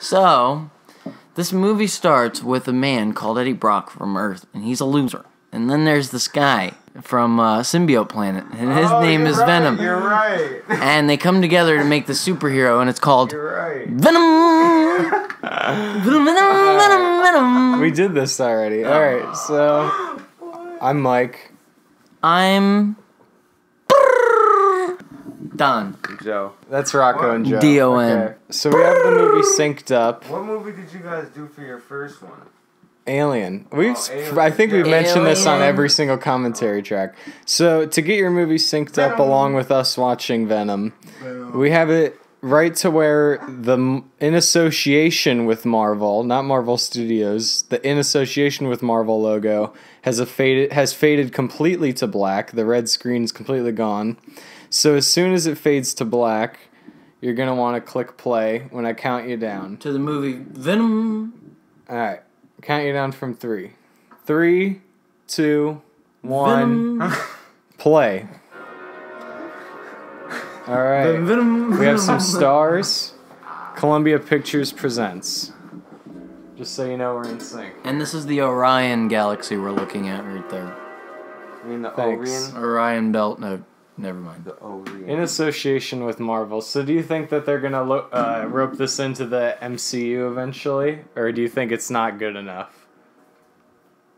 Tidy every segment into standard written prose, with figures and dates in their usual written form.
So, this movie starts with a man called Eddie Brock from Earth, and he's a loser. And then there's this guy from Symbiote Planet, and his name is Venom. You're right. And they come together to make the superhero, and it's called Venom. Venom. We did this already. All right, so I'm Mike. I'm Don. Joe. That's Rocco and Joe. D-O-N. Okay. So we have the movie synced up. What movie did you guys do for your first one? Alien. Alien. I think we've mentioned this on Alien. every single commentary track. So to get your movie synced up along with us watching Venom, we have it right to where in association with Marvel, not Marvel Studios, the in association with Marvel logo has faded completely to black. The red screen's completely gone. So as soon as it fades to black, you're going to want to click play when I count you down. To the movie Venom. All right. Count you down from 3. 3, 2, 1, Venom. play. All right. Venom. We have some stars. Columbia Pictures presents. Just so you know, we're in sync. And this is the Orion galaxy we're looking at right there. You mean the Thanks. Orion? Orion belt. No, never mind. The Orion. In association with Marvel. So do you think that they're going to rope this into the MCU eventually? Or do you think it's not good enough?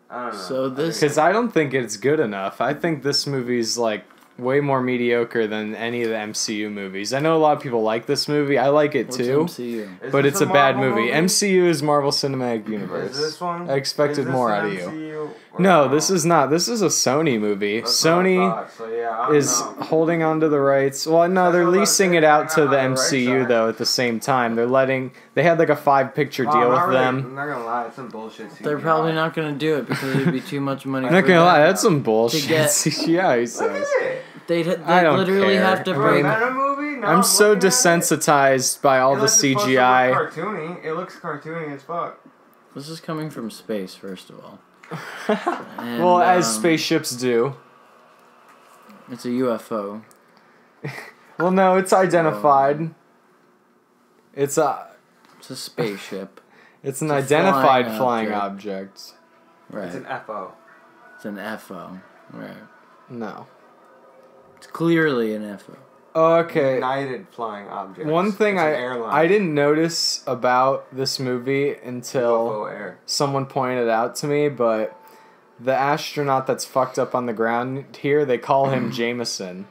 I don't know. So this... Because I don't think it's good enough. I think this movie's like way more mediocre than any of the MCU movies. I know a lot of people like this movie. I like it What's too. MCU? But this it's a bad Marvel movie. MCU is Marvel Cinematic Universe. Is this one? I expected Is this more an out of you. MCU or No, this is not. This is a Sony movie. That's what I Sony thought, so yeah, I don't is know. holding on to the rights. Well, no, they're That's what I leasing was it out to saying. the I don't know how the MCU rights are. though. At the same time, they had like a 5-picture Oh, deal not with really. them. I'm not gonna lie, it's some bullshit. CGI. They're probably not going to do it because it'd be too much money. I'm not for gonna them. lie, that's some bullshit get- CGI. He Look says. at it. They'd I don't literally care. have to For a bring... Venom movie? No, I'm so looking at it, desensitized by all the it's supposed to look CGI. cartoony. It looks cartoony as fuck. This is coming from space, first of all. And, Well, as spaceships do. It's a UFO. Well, no, it's identified. It's It's a spaceship. an It's a identified flying flying object. object. Right. It's an FO. It's an FO. Right. No. It's clearly an FO. Okay. United Flying Objects. One thing It's an I airline. didn't notice about this movie until UFO Air. someone pointed it out to me, but the astronaut that's fucked up on the ground here, they call him Jameson.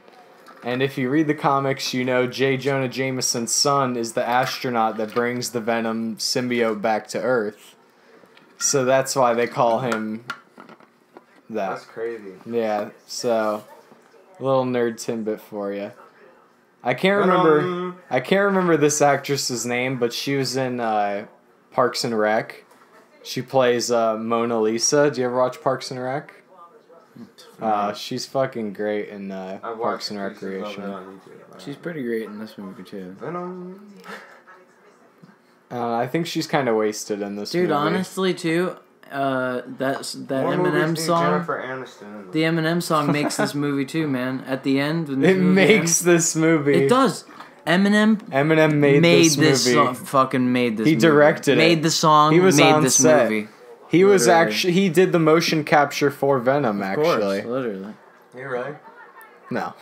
And if you read the comics, you know J. Jonah Jameson's son is the astronaut that brings the Venom symbiote back to Earth. So that's why they call him that. That's crazy. Yeah, so a little nerd tidbit for you. I can't remember this actress's name, but she was in Parks and Rec. She plays Mona Lisa. Do you ever watch Parks and Rec? She's fucking great in Parks and Recreation. She's pretty great in this movie, too. Venom. I think she's kind of wasted in this movie. Dude, honestly, too, that More Eminem movies need song... Jennifer Aniston in The Eminem song makes this movie, too, man. At the end... when It this movie makes ends, this movie. It does. Eminem made this movie. song. Fucking made this He movie. directed it. Made the song, He was made on this set. movie. He was Literally. he did the motion capture for Venom, Of course, actually. literally. You really? No.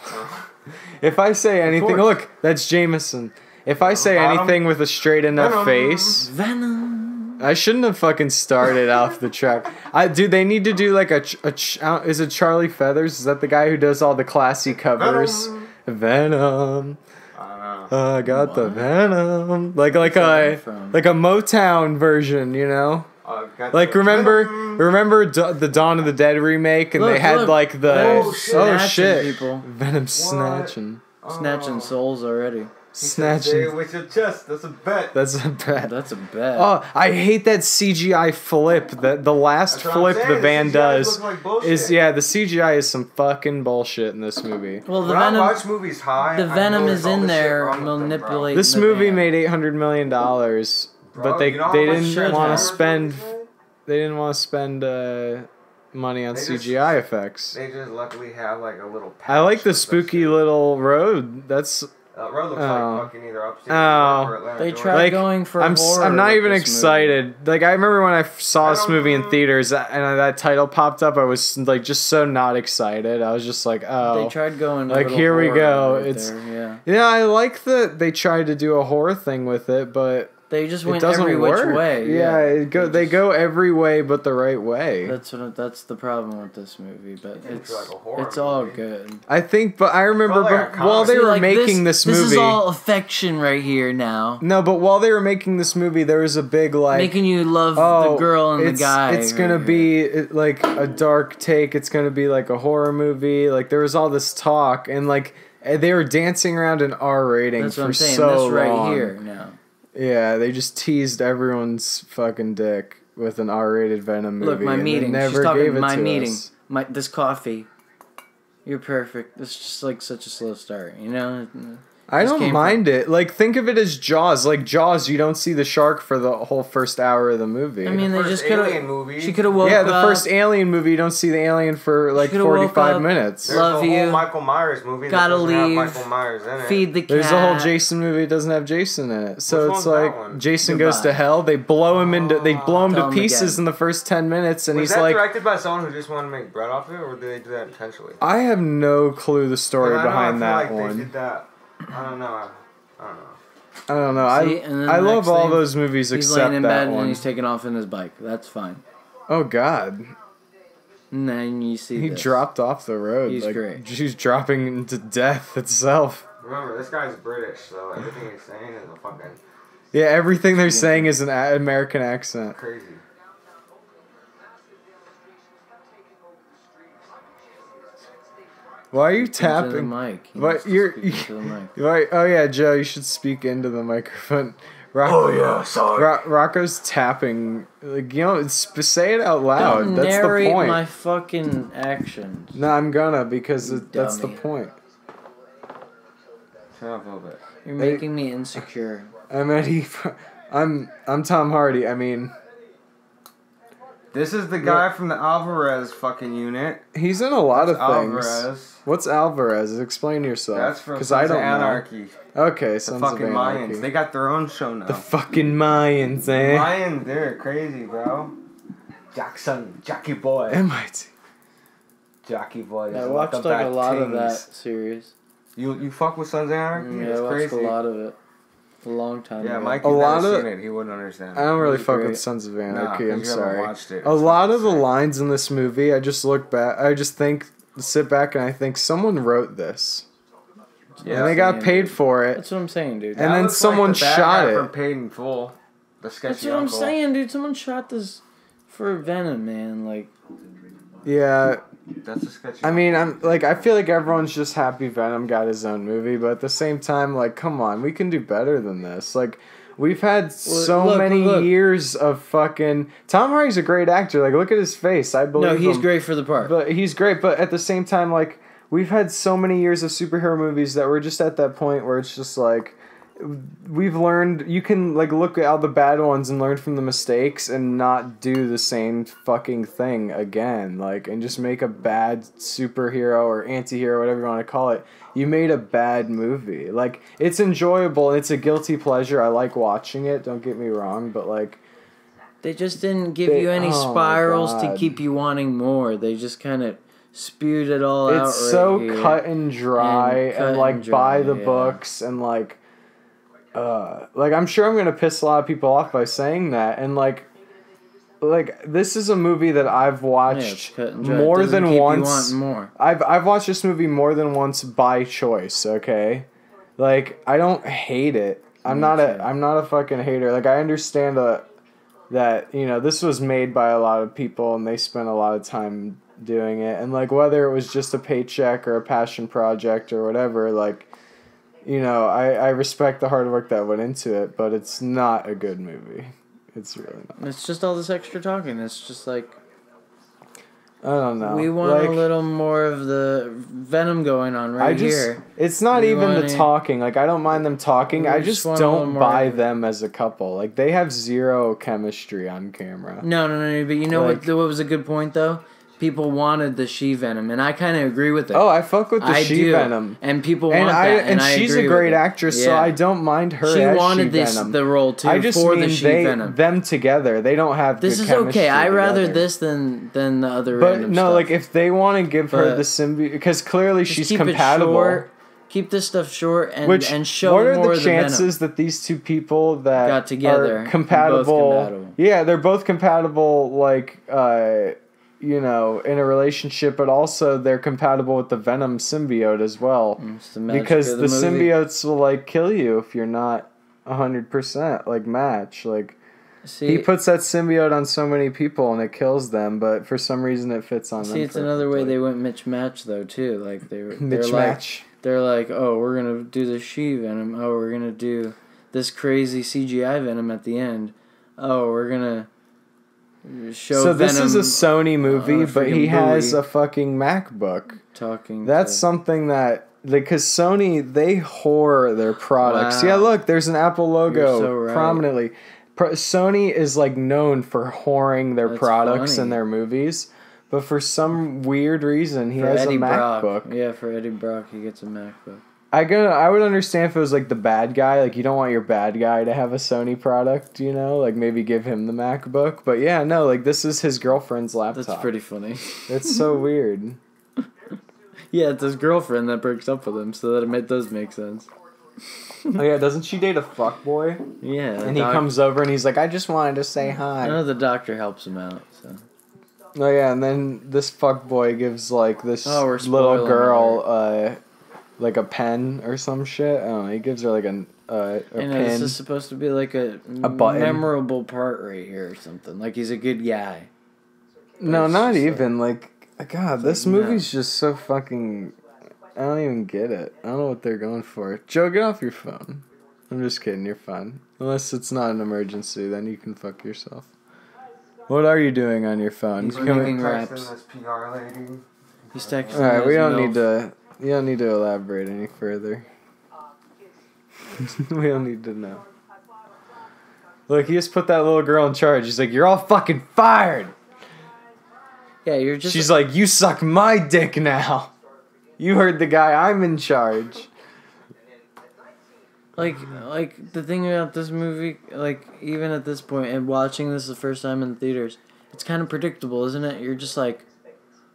If I say anything, course. look, that's Jameson. If I say Venom. anything with a straight enough Venom. face, Venom. I shouldn't have fucking started off the track. Dude, they need to do like is it Charlie Feathers? Is that the guy who does all the classy covers? Venom. I don't know. I got the What? Venom. Like that a from? like a Motown version, you know? Got Like the remember the Dawn of the Dead remake, and they Look, had look. like the Venom's oh snatching shit, people. Venom snatching, Snatching souls already. Stay snatching. with your chest. That's a bet. That's a bad. That's a bet. Oh, I hate that CGI flip. The last That's what I'm flip saying, the the van CGI does look like bullshit. is the CGI is some fucking bullshit in this movie. Well, the When I Venom, watch movies high, the I Venom know is all in this shit there wrong with them, bro. manipulating. This the movie van. made $800 million, but Bro, they you know how they much didn't shit want to that spend money on They just- CGI effects. They just luckily have like a little. I like patch the with spooky shit. little road. That's That road looks Oh. like fucking either upstate Oh. or Atlanta. They Georgia. tried Like, going for I'm horror not with even this excited. Like I remember when I saw this Venom. movie in theaters and that title popped up, I was like just so not excited. I was just like, oh. They tried going a Like, little here we horror go. right It's- there, yeah. Yeah, I like that they tried to do a horror thing with it, but They just it went doesn't every work. which way. Yeah, they just- go every way but the right way. That's the problem with this movie, but didn't it's feel like a horror it's all movie. good. I think, but I remember Felt like a while they See, were like, making this movie. This is all affection right here now, No, but while they were making this movie, there was a big like making you love the girl and the guy. It's gonna right be like a dark take. It's gonna be like a horror movie. Like there was all this talk, and like they were dancing around an R rating That's for what I'm saying. so This right long. here now. Yeah, they just teased everyone's fucking dick with an R-rated Venom movie. Look, my and they meeting. never She's talking gave it my to meeting. us. This coffee. You're perfect. It's just like such a slow start, you know. I Just don't came mind it. Like, think of it as Jaws. Like Jaws, you don't see the shark for the whole first hour of the movie. I mean, they First just could Alien have. movie. She could have woke yeah, up. the first Alien movie, you don't see the alien for like coulda woke 45 up, minutes. There's Love a whole you. Michael Myers movie Gotta that doesn't have leave. Michael Myers in it. Feed the cat. There's a whole Jason movie that doesn't have Jason in it. So Which it's one's that like one? Jason goes to Goodbye. hell. They blow him to Tell him pieces again. in the first 10 minutes and Was he's that like directed by someone who just wanted to make bread off it, or did they do that intentionally? I have no clue the story I know, behind I that feel like one. They did that. I don't know. I don't know. I don't know. See, and then I the love next all thing, those movies He's except laying in that bed and one. he's taking off in his bike. That's fine. Oh God, And then you see he this. dropped off the road. He's like, great. He's dropping into death itself. Remember, this guy's British, so everything he's saying is a fucking Yeah, everything they're saying is an American accent. crazy. Why are you Speak into the tapping? mic. He What, needs to you're- speak into the mic. Why, oh yeah, Joe, you should speak into the microphone. Yeah, sorry. Rocco's tapping. Like say it out loud. Don't That's the narrate point. my fucking actions. No, I'm gonna because You that's the dummy. point. Turn off a little bit. You're making me insecure. I'm Eddie. I'm Tom Hardy. I mean, This is the guy from the Alvarez fucking unit. he's in a lot of things. Alvarez. What's Alvarez? Explain yourself. That's from because Sons I of don't know. Anarchy. Okay, The Sons of fucking Anarchy. Mayans. They got their own show now. The fucking Mayans, eh? Mayans, they're crazy, bro. Jackson, Jackie Boy. MIT. Jackie Boy. I is watched the like a bad lot of that things. series. You fuck with Sons of Anarchy? Yeah, It's I watched crazy. a lot of it. A long time Yeah, ago. Mikey's A lot never of- seen it. He wouldn't understand. I don't really Really fuck great. with Sons of Nah, Anarchy. 'cause I'm you haven't sorry. watched it. A It's lot of the fucking sick. lines in this movie, I just look back. I just sit back and I think someone wrote this, Yeah. and they got man, paid dude. for it. That's what I'm saying, dude. And That then looks someone like the bad shot guy it. From Paid in Full. The sketchy That's what I'm uncle. saying, dude. Someone shot this for Venom, man. Like, Yeah, That's a sketchy. I mean, I feel like everyone's just happy Venom got his own movie, but at the same time, like, come on, we can do better than this. Like, we've had so look, many look. years of fucking. Tom Hardy's a great actor. Like, look at his face. I believe. no, he's him. great for the part. But he's great. But at the same time, like, we've had so many years of superhero movies that we're just at that point where it's just like. We've learned you can like look at all the bad ones and learn from the mistakes and not do the same fucking thing again, like, and just make a bad superhero or anti-hero, whatever you want to call it. You made a bad movie. Like, it's enjoyable and it's a guilty pleasure. I like watching it, don't get me wrong, but like They just didn't give you any oh my spirals to God. keep you wanting more. They just kind of spewed it all out. it's right so here. cut and dry And cut and like and by dry, the yeah. books and like I'm sure I'm gonna piss a lot of people off by saying that, and like this is a movie that I've Yeah, it's watched cut and dry. It more doesn't than keep you once. wanting more. I've watched this movie more than once by choice. Okay, like I don't hate it. I'm not a fucking hater. Like, I understand that this was made by a lot of people and they spent a lot of time doing it, and like whether it was just a paycheck or a passion project or whatever, like. I respect the hard work that went into it, but it's not a good movie. It's really not. It's just all this extra talking. It's just like I don't know. we want like, a little more of the Venom going on right here. It's not We even the want it- talking. Like, I don't mind them talking. We I just just want a little don't more buy of it. them as a couple. Like, they have zero chemistry on camera. No, but you know Like- what was a good point though? people wanted the She-Venom, and I kind of agree with it. Oh, I fuck with the I She-Venom. do. And people want that, and I she's agree a great with it. actress, so I don't mind her She as wanted She-Venom. the role, too, I just for mean the She-Venom. them together. They don't have This good is chemistry okay. I rather together. this than the other But random no, stuff. like, if they want to give her the symbiote... Because clearly Just she's keep compatible. It short, keep this stuff short and show what are more the of the chances that these two people that got together are compatible, both compatible? Yeah, they're both compatible, like, you know, in a relationship, but also they're compatible with the Venom symbiote as well. Because the symbiotes will, like, kill you if you're not 100%, like, match. Like, he puts that symbiote on so many people and it kills them, but for some reason it fits on them. See, it's another way they went Mitch-match, though, too. Like, Mitch-match. They're like, oh, we're going to do the She-Venom. Oh, we're going to do this crazy CGI Venom at the end. Oh, we're going to show So Venom. this is a Sony movie, but he has buoy. a fucking MacBook. Talking. That's something that, because Sony, they whore their products. Wow. Yeah, look, there's an Apple logo You're so right. prominently. Sony is like known for whoring their products funny. and their movies, but for some weird reason, he For has Eddie a MacBook. Brock. Yeah, for Eddie Brock, he gets a MacBook. I would understand if it was like the bad guy, like you don't want your bad guy to have a Sony product, you know, like maybe give him the MacBook. But yeah, no, like this is his girlfriend's laptop. That's pretty funny. It's so weird. Yeah, it's his girlfriend that breaks up with him, so that it does make sense. Oh yeah, doesn't she date a fuckboy? Yeah. And he comes over and he's like, I just wanted to say hi. I know the doctor helps him out, so. Oh yeah, and then this fuckboy gives like this we're little spoiling girl like a pen or some shit. I don't know, he gives her like a I know, pin. this is supposed to be like a button. memorable part right here or something. Like he's a good guy. No, not just even. Like, God, this movie's just so fucking... I don't even get it. I don't know what they're going for. Joe, get off your phone. I'm just kidding, you're fine. Unless it's not an emergency, then you can fuck yourself. What are you doing on your phone? He's We're making texting raps. this PR lady. He's texting. Alright, we his don't MILF. need to... You don't need to elaborate any further. We don't need to know. Look, he just put that little girl in charge. He's like, you're all fucking fired! Yeah, you're just. She's like, you suck my dick now. You heard the guy, I'm in charge. Like the thing about this movie, like even at this point, and watching this the first time in the theaters, it's kind of predictable, isn't it? You're just like,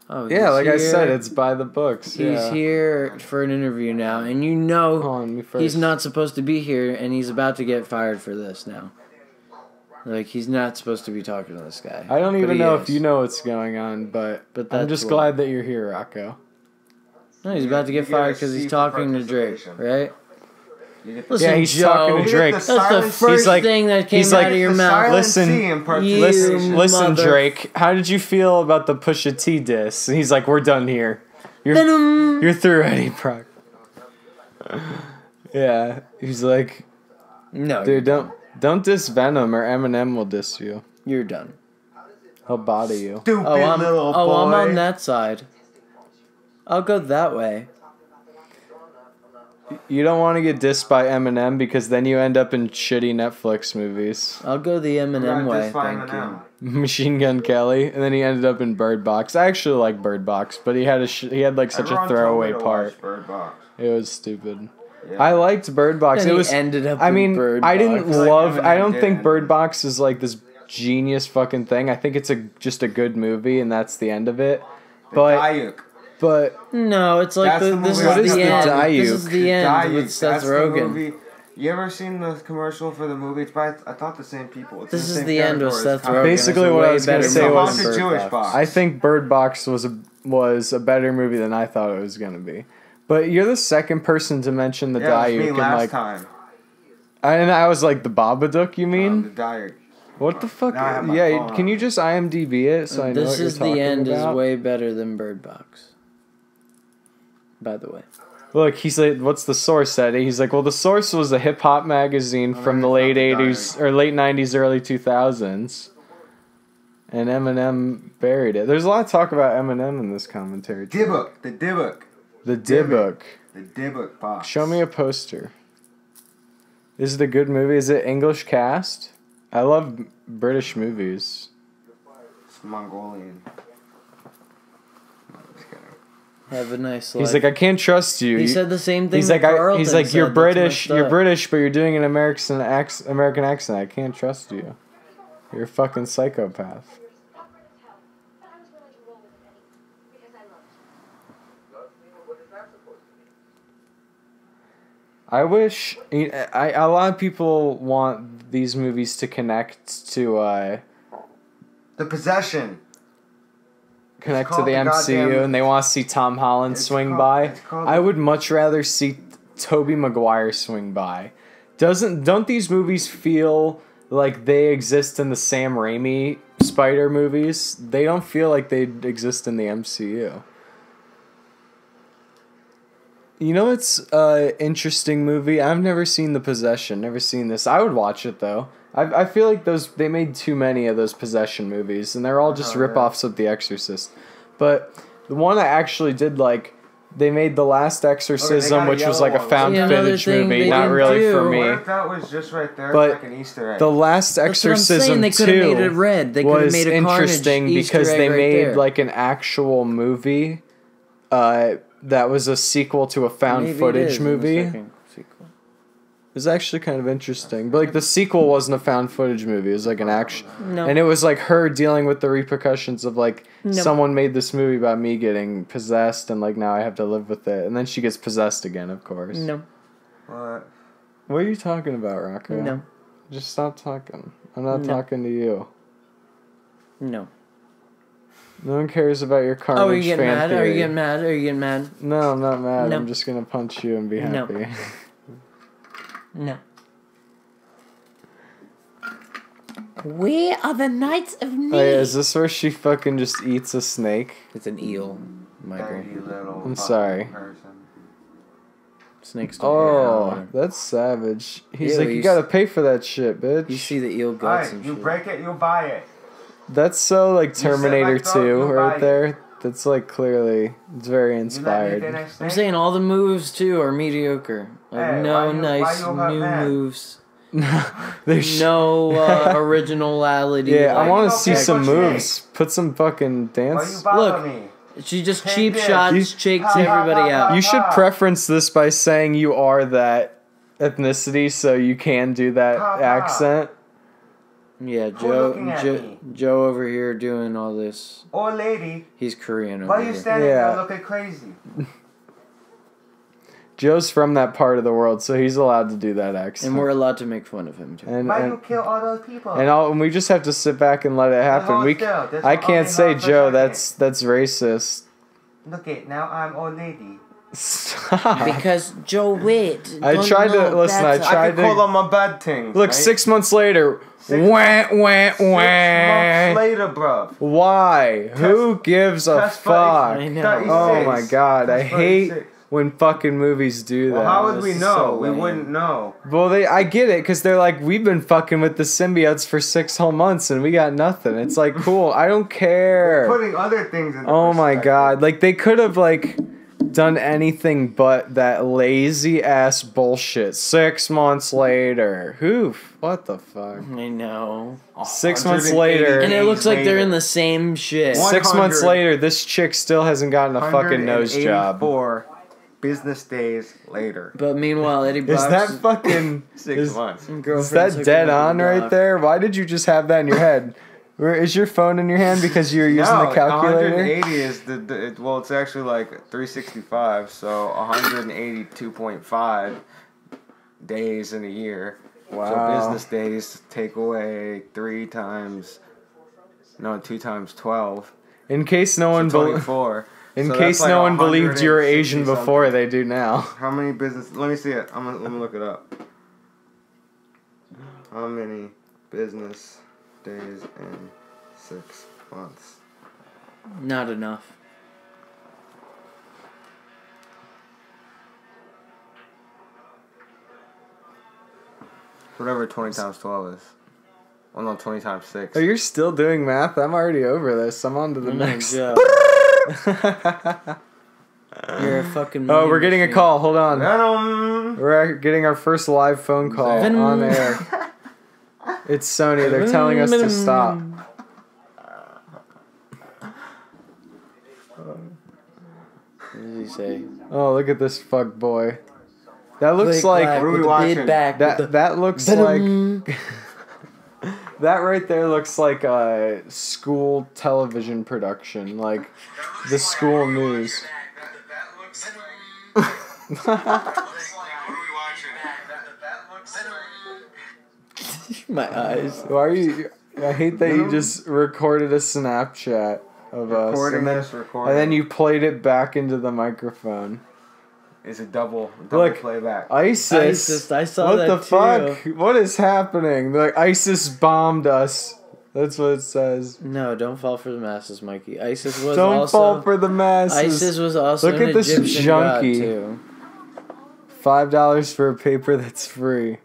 oh, Yeah, like here. I said, it's by the books. He's here for an interview now, and you know Hold on, me first. he's not supposed to be here, and he's about to get fired for this now. Like, he's not supposed to be talking to this guy. I don't but even he know is. if you know what's going on, but I'm that's just what- glad that you're here, Rocco. No, he's about to get You get a fired because he's C for talking to Drake, participation. right? You get Listen, Yeah, he's Joe, talking to You get Drake. the That's the silent first He's like- thing that came he's out like, of your the mouth. silent Listen, C in You participation. Listen, mother- Drake, how did you feel about the Pusha T diss? And he's like, we're done here. Venom. You're through, Eddie Brock. Yeah, he's like, No, dude, don't diss Venom or Eminem will diss you. you're done. He'll body you. Stupid I'm little boy. on that side. I'll go that way. You don't want to get dissed by Eminem because then you end up in shitty Netflix movies. I'll go the Eminem way. Thank you. Eminem. Machine Gun Kelly, and then he ended up in Bird Box. I actually like Bird Box, but he had like such Everyone a told throwaway me to part. watch Bird Box. It was stupid. Yeah. I liked Bird Box. Then It he was. ended up I in mean, Bird I didn't Box. Like love. I Eminem don't think did. Bird Box is like this genius fucking thing. I think it's just a good movie, and that's the end of it. But Dayuk. No, it's like That's the this movie. What is is the the end. Dayuk? This is the end Dayuk. with Seth That's the Rogen. movie. You ever seen the commercial for the movie? It's by, I thought the same people. It's This in is same the end with territory. Seth It's kind of- Rogen. Basically It's a what I way was gonna better say movie was than Haunted Bird Jewish Box. Box. I think Bird Box was a better movie than I thought it was gonna be. But you're the second person to mention the Yeah, it was Dayuk, me and last like, time. and I was like, the Babadook. You mean? The Dayuk. What the fuck? Now I have my Yeah, phone can on. you just IMDb it so I know This what you're is talking the end about? is way better than Bird Box. By the way. Look, he's like, what's the source, Eddie? He's like, well, the source was a hip hop magazine from the late it's not the 80s or late 90s, early 2000s. And Eminem buried it. There's a lot of talk about Eminem in this commentary. too. Dybbuk. The Dybbuk. The Dybbuk. The Dybbuk box. Show me a poster. Is it a good movie? Is it English cast? I love British movies. It's Mongolian. Have a nice life. He's like, I can't trust you. He said the same thing. He's like, you're said. British, but you're doing an American accent. I can't trust you. You're a fucking psychopath. I wish a lot of people want these movies to connect to The Possession. Connect to the MCU, and they want to see Tom Holland swing by. I would much rather see Tobey Maguire swing by. Don't these movies feel like they exist in the Sam Raimi Spider movies? They don't feel like they exist in the MCU. You know, it's an interesting movie. I've never seen The Possession. Never seen this. I would watch it though. I feel like they made too many of those Possession movies, and they're all just rip-offs of The Exorcist. But the one I actually did like, they made The Last Exorcism, which was like a found footage movie, not really for me. What if that was just right there, but like an Easter egg? The Last Exorcism they could have made it 2 red. They could have was made a interesting Easter because egg they right made there. like an actual movie that was a sequel to a found Maybe it footage is in the movie. second sequel. It was actually kind of interesting. But like the sequel wasn't a found footage movie. It was like an action. No. And it was like her dealing with the repercussions of like Nope. someone made this movie about me getting possessed and like now I have to live with it. And then she gets possessed again, of course. No. What? What are you talking about, Rocco? No. Just stop talking. I'm not No. talking to you. No. No one cares about your Carnage Oh, are you getting fan mad? theory. Are you getting mad? Are you getting mad? No, I'm not mad. No. I'm just gonna punch you and be No. happy. No. Where are the Knights of Me? Oh yeah, is this where she fucking just eats a snake? It's an eel, Michael. Dirty little I'm fucking sorry. person. Snakes don't Oh, hurt. that's savage. He's Ew, like, you gotta pay for that shit, bitch. You see the eel guts Alright, and you shit. break it, you buy it. That's so like said, like, Terminator don't 2 you right buy there. That's like clearly, it's very You let me inspired. finish I'm it? saying all the moves too are mediocre. Like Hey, no why you nice hurt new man? moves. There's No originality. Yeah, I like, want to don't see care some what you moves. Put some fucking Why you dance. bother Look. me? She just Take cheap this. shots, You- shakes everybody out. You should preference this by saying you are that ethnicity so you can do that Papa. accent. Yeah, looking at me? Joe over here doing all this. Old lady, He's Korean over why you here. standing Yeah. there looking crazy? Joe's from that part of the world, so he's allowed to do that accent. And we're allowed to make fun of him too. and Why you kill all those people? and we just have to sit back and let it happen. hold We still. This I will can't only say hold for a Joe. second. That's racist. Look it, now I'm old lady. Stop. Because Joe Witt. I tried to listen. I I tried can call to them my bad things. look. right? 6 months later. 6 Wah, months- wah, 6 months wah. later, bruv. Why? Who gives a Test for fuck? I know. 36. Oh my god, I Test for hate 36. when fucking movies do that. Well, how would This we is know? so We lame. wouldn't know. Well, I get it, because they're like, we've been fucking with the symbiotes for 6 whole months and we got nothing. It's like, cool, I don't care. Putting other things in. Oh my god, like, they could have, like, done anything but that lazy ass bullshit. 6 months later. What the fuck? I know. 6 months later. And it looks like they're in later. the same shit. 6 months 100 later, this chick still hasn't gotten a fucking nose job. 184 business days later. But meanwhile, Eddie Is Brock's that fucking... 6 months. girlfriend Is that took dead him to on the right dock. there? Why did you just have that in your head? Where is your phone in your hand because you're using the calculator? 180 is well, it's actually like 365, so 182.5 days in a year. Wow. So business days take away 2 times 12. In case no one So bel 24. in So case that's like no one believed you were Asian 160 before, something. they do now. How many business? Let me see it. Let me look it up. How many business days in 6 months? Not enough. Whatever 20 times 12 is. Well, no, 20 times 6. Oh, you're still doing math? I'm already over this. I'm on to the Oh my next. God. You're a fucking. Oh, we're getting a machine. call. Hold on. Venom! We're getting our first live phone call Venom. on air. It's Sony. They're telling us to stop. say. Oh, look at this fuck boy. That looks Click like clack what are with we the watching? bid back with the that looks Venom. like that right there looks like a school television production, like the school news. My eyes. Why are you? I hate that you just recorded a Snapchat of us, Recording and this, recording. and then you played it back into the microphone. It's a double Look, playback. ISIS. I saw what that the too. fuck? What is happening? Like ISIS bombed us. That's what it says. No, don't fall for the masses, Mikey. ISIS was Don't also fall for the masses. ISIS was also Look an at this Egyptian junkie. god too. $5 for a paper that's free.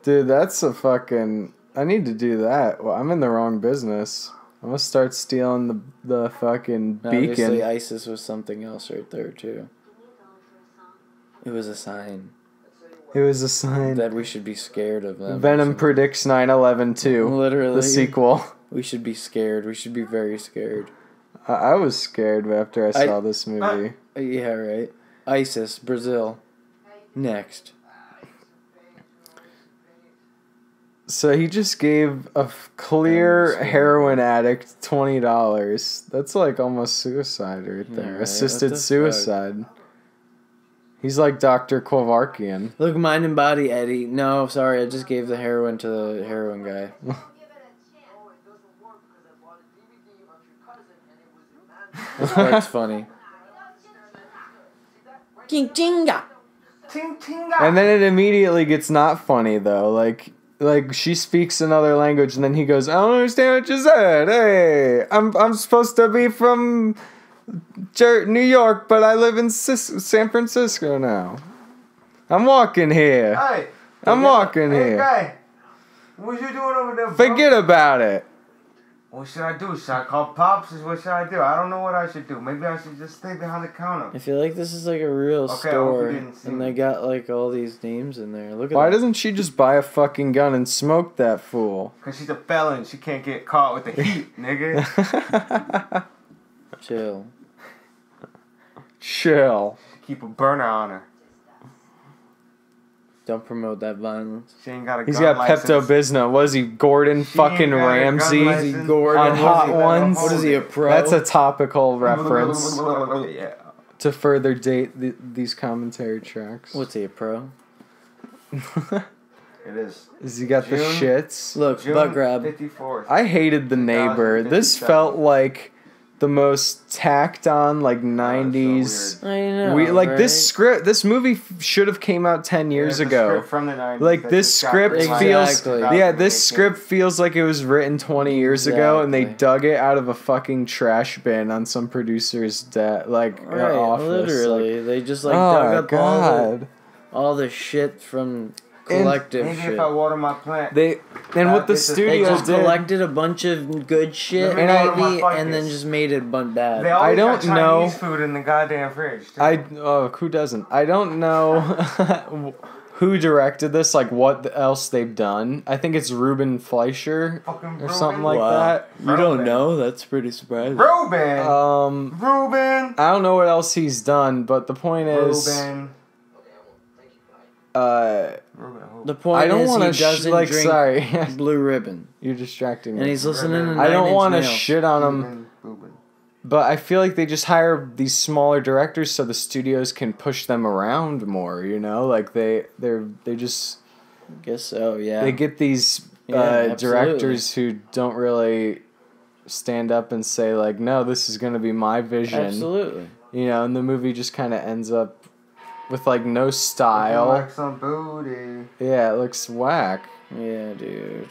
Dude, that's a fucking... I need to do that. Well, I'm in the wrong business. I'm gonna start stealing the fucking Obviously, beacon. ISIS was something else right there too. It was a sign It was a sign. that we should be scared of them. Venom predicts 9/11 too. Literally, The sequel. We should be scared. We should be very scared. I was scared after I saw this movie. Yeah, right. ISIS, Brazil. Next. So he just gave a clear heroin addict $20. That's like almost suicide right there. Yeah, right. Assisted What the suicide. He's like Dr. Kovarkian. Look, mind and body, Eddie. No, sorry, I just gave the heroin to the heroin guy. This part's funny. And then it immediately gets not funny though. Like she speaks another language and then he goes, I don't understand what you said. Hey, I'm supposed to be from New York, but I live in San Francisco now. I'm walking here. Hey, I'm walking here. guy, what you doing over there, bro? Forget about it. What should I do? Should I call Pops? What should I do? I don't know what I should do. Maybe I should just stay behind the counter. I feel like this is like a real Okay, I hope store, you didn't see and me. they got like all these names in there. Look at Why that. doesn't she just buy a fucking gun and smoke that fool? Because she's a felon. She can't get caught with the heat, nigga. Chill. Chill. Keep a burner on her. Don't promote that violence. She ain't got a He's gun got license. Pepto-Bismol. Was he Gordon She fucking ain't got a gun Ramsay license. Gordon? on What Hot is he- Ones? What is he, a pro? That's a topical reference Yeah. to further date these commentary tracks. What's he, a pro? It is. Is he got the June- shits? Look, June butt grab. 54th. I hated The Neighbor. This 2057. felt like the most tacked on like 90s. so I know. We like right? this movie should have came out 10 years There's a ago. script from the 90s Like that this just got script greenlighted feels Exactly. in yeah, this 2018. script feels like it was written 20 years ago and they Exactly. dug it out of a fucking trash bin on some producer's office. Right, literally. Like, They just like oh dug up god. all the shit from collective Maybe shit. if I water my plant. They and what the It's a- They studio just did. collected a bunch of good shit, Let me And I- water my maybe, and then fungus. just made it bad. They always don't got know- Chinese food in the goddamn fridge. too. who doesn't? I don't know who directed this, like what else they've done. I think it's Ruben Fleischer Fucking or something Ruben. like that. You don't know? That's pretty surprising. Ruben. I don't know what else he's done, but the point is, Ruben. Ruben. The point I don't is want he to doesn't like. drink Blue Blue Ribbon, You're distracting me. and he's listening to I don't want to shit on him, Ruben. but I feel like they just hire these smaller directors so the studios can push them around more. You know, like they just Guess so. Yeah. they get these Yeah, absolutely. directors who don't really stand up and say like, no, this is gonna be my vision. Absolutely. You know, and the movie just kind of ends up with like no style. Like some booty. Yeah, it looks whack. Yeah, dude.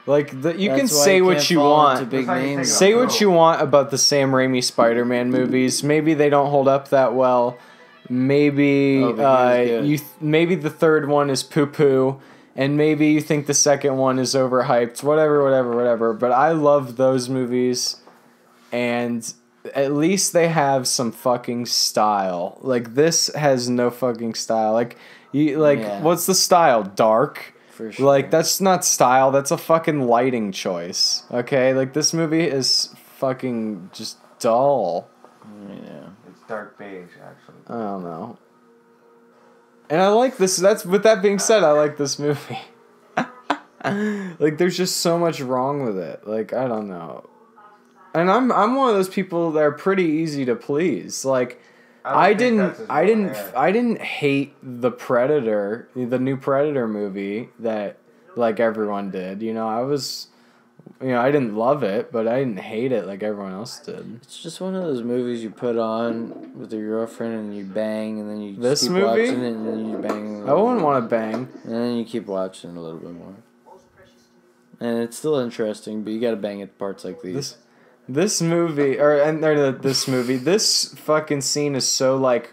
Like you can That's why say you what can't you fall want. into big That's how you names. take Say what you want about the Sam Raimi Spider-Man movies. Maybe they don't hold up that well. Maybe Oh, but he was good. maybe the third one is poo-poo, and maybe you think the second one is overhyped. Whatever. But I love those movies, and at least they have some fucking style. Like this has no fucking style. Like Yeah. what's the style? Dark. For sure. Like that's not style, that's a fucking lighting choice. Okay? Like this movie is fucking just dull. Yeah. It's dark beige, actually. I don't know. And I like this. With that being said, I like this movie. Like, there's just so much wrong with it. Like, I don't know. And I'm one of those people that are pretty easy to please. Like, I didn't hate the Predator, the new Predator movie that like everyone did. You know, I didn't love it, but I didn't hate it like everyone else did. It's just one of those movies you put on with your girlfriend and you bang, and then you This keep movie? watching it, and then you bang. I wouldn't want to bang. And then you keep watching a little bit more. And it's still interesting, but you gotta bang at parts like these. This fucking scene is so like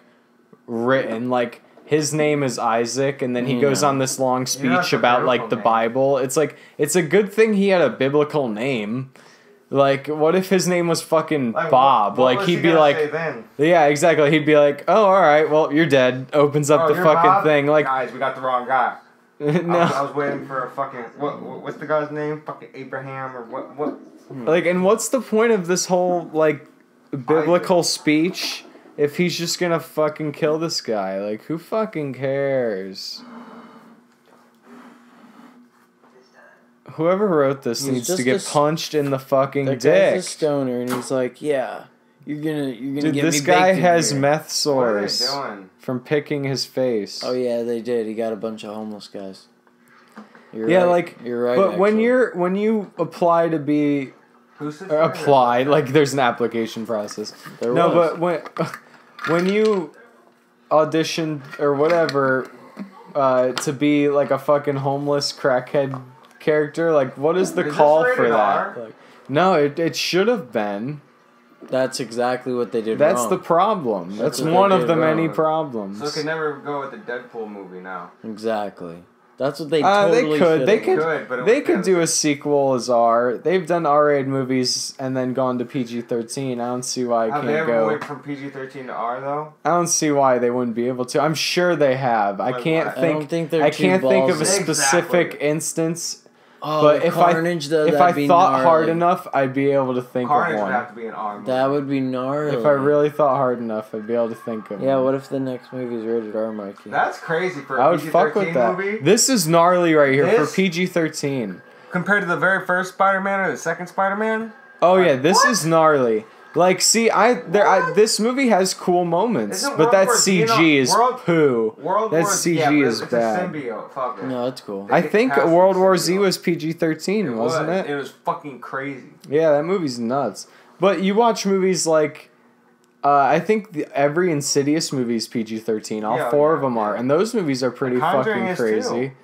written. Like, his name is Isaac, and then he goes on this long speech about like the Bible. It's like, it's a good thing he had a biblical name. Like, what if his name was fucking Bob? What like, was he'd he be gonna like, say then? yeah, exactly. He'd be like, oh, all right, well, you're dead. Opens up the you're fucking Bob? thing. Like, guys, we got the wrong guy. no. I was waiting for a fucking what's the guy's name? Fucking Abraham or what? Like, and what's the point of this whole like biblical speech if he's just gonna fucking kill this guy? Like, who fucking cares? Whoever wrote this needs to get punched in the fucking dick. That guy's a stoner, and he's like, yeah, you're gonna Dude, get this me guy baked in has here. meth sores What are they doing? from picking his face. Oh yeah, they did. He got a bunch of homeless guys. You're Yeah, right. like, you're right. but when actually. you apply to be Who's this? apply, like, there's an application process. There No, was. but when you audition or whatever to be like a fucking homeless crackhead character, like, what is the Is this call rated for that? R? Like, no, it should have been. That's exactly what they did That's wrong. the problem. That's what one they of did the many wrong. problems. So it can never go with the Deadpool movie now. Exactly. That's what they totally they could. They should've could. But it They was could bad. do a sequel as R. They've done R-rated movies and then gone to PG-13. I don't see why I Have they can't ever go. went from PG-13 to R though? I don't see why they wouldn't be able to. I'm sure they have. I Like can't what? I think. don't think they're I too can't think of a ballsy. specific Exactly. instance. Oh, But the if Carnage, though, if I that'd be thought hard gnarly. enough, I'd be able to think Carnage of would one. have to be an R movie. That would be gnarly. If I really thought hard enough, I'd be able to think of Yeah, one. what if the next movie is rated R, Mikey? That's crazy for I a would fuck with PG-13 that. movie. This is gnarly right here This? for PG-13. Compared to the very first Spider-Man or the second Spider-Man? Oh yeah, this What? is gnarly. Like, see, this movie has cool moments, Isn't but that World War Z CG is World- poo. World That War CG yeah, but is it's bad. a symbiote. Fuck it. No, it's cool. I think Cast World War symbiote. Z was PG-13, wasn't it? It was fucking crazy. Yeah, that movie's nuts. But you watch movies like, I think every Insidious movie is PG-13. All Yeah, four of yeah, them are, yeah. and those movies are pretty Conjuring fucking is crazy. too.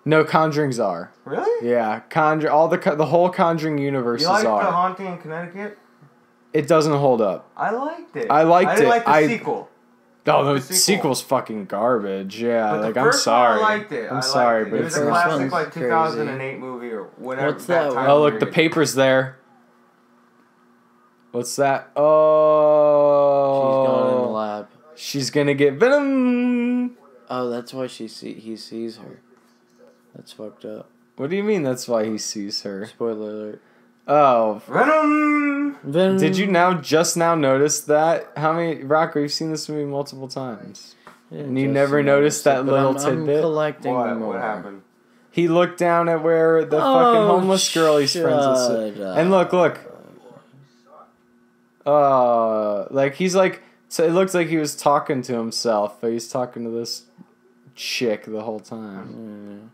No, Conjurings are. Really? Yeah, the whole Conjuring universe You like is The are. Haunting in Connecticut? It doesn't hold up. I liked it. I liked I didn't it. like the sequel. Oh, the The sequel. sequel's fucking garbage. Yeah, But like, the I'm first sorry. one I liked it. I'm sorry, it. but It was it's a The not. first classic, one's like 2008 movie or whatever. What's that one? time Oh, look, the period. paper's there. What's that? She's gone in the Oh, lab. she's gonna get Venom. Oh, that's why he sees her. That's fucked up. What do you mean? That's why he sees her. Spoiler alert. Oh, Venom! Venom. did you just now notice that? How many Rocker? You've seen this movie multiple times, Yeah, and you just never noticed that but little I'm tidbit. collecting What? more. What happened? He looked down at where the fucking homeless girl he's friends with. shut And look. Like, he's like, so it looks like he was talking to himself, but he's talking to this chick the whole time.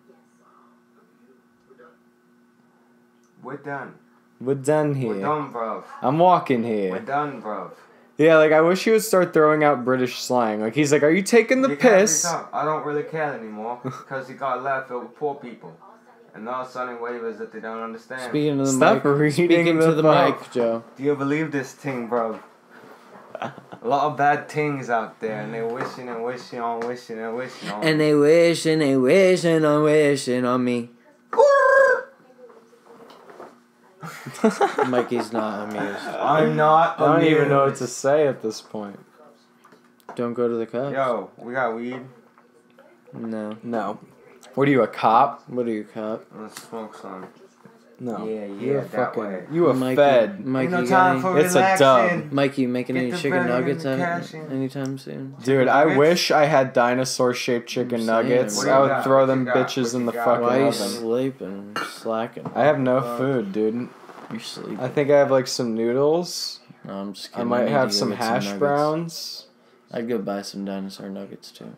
We're done. We're done here. We're done, bruv. I'm walking We're here. done, bruv. Yeah, like, I wish he would start throwing out British slang. Like, he's like, are you taking the You can't piss? be tough. I don't really care anymore because he got left filled with poor people. And now sending waivers that they don't understand. Speaking to the Stop mic. reading Speaking the to the book. mic, Joe. Do you believe this thing, bruv? A lot of bad things out there, and they're wishing and wishing on wishing and wishing on. And they wishing on me. Mikey's not amused. I'm not. I don't even amused. know what to say at this point. Don't go to the cops. Yo, we got weed. No. No. What are you, a cop? What are you, cop? Let's smoke some. No. Yeah, You're that fucking. way. You a Mikey, fed. Mikey, Ain't no you time got for It's a relaxing. dub. Mikey, you making Get any the chicken bread and nuggets the cash in. anytime soon? Dude, I nuggets? wish I had dinosaur-shaped chicken saying, nuggets. what do I you would got? throw What them you got? bitches What in you the got? fucking Why are you oven. sleeping? Slacking. I have no food, dude. You're sleeping. I think I have like some noodles. No, I'm just I kidding. might need have to go some get hash nuggets. browns. I'd go buy some dinosaur nuggets too.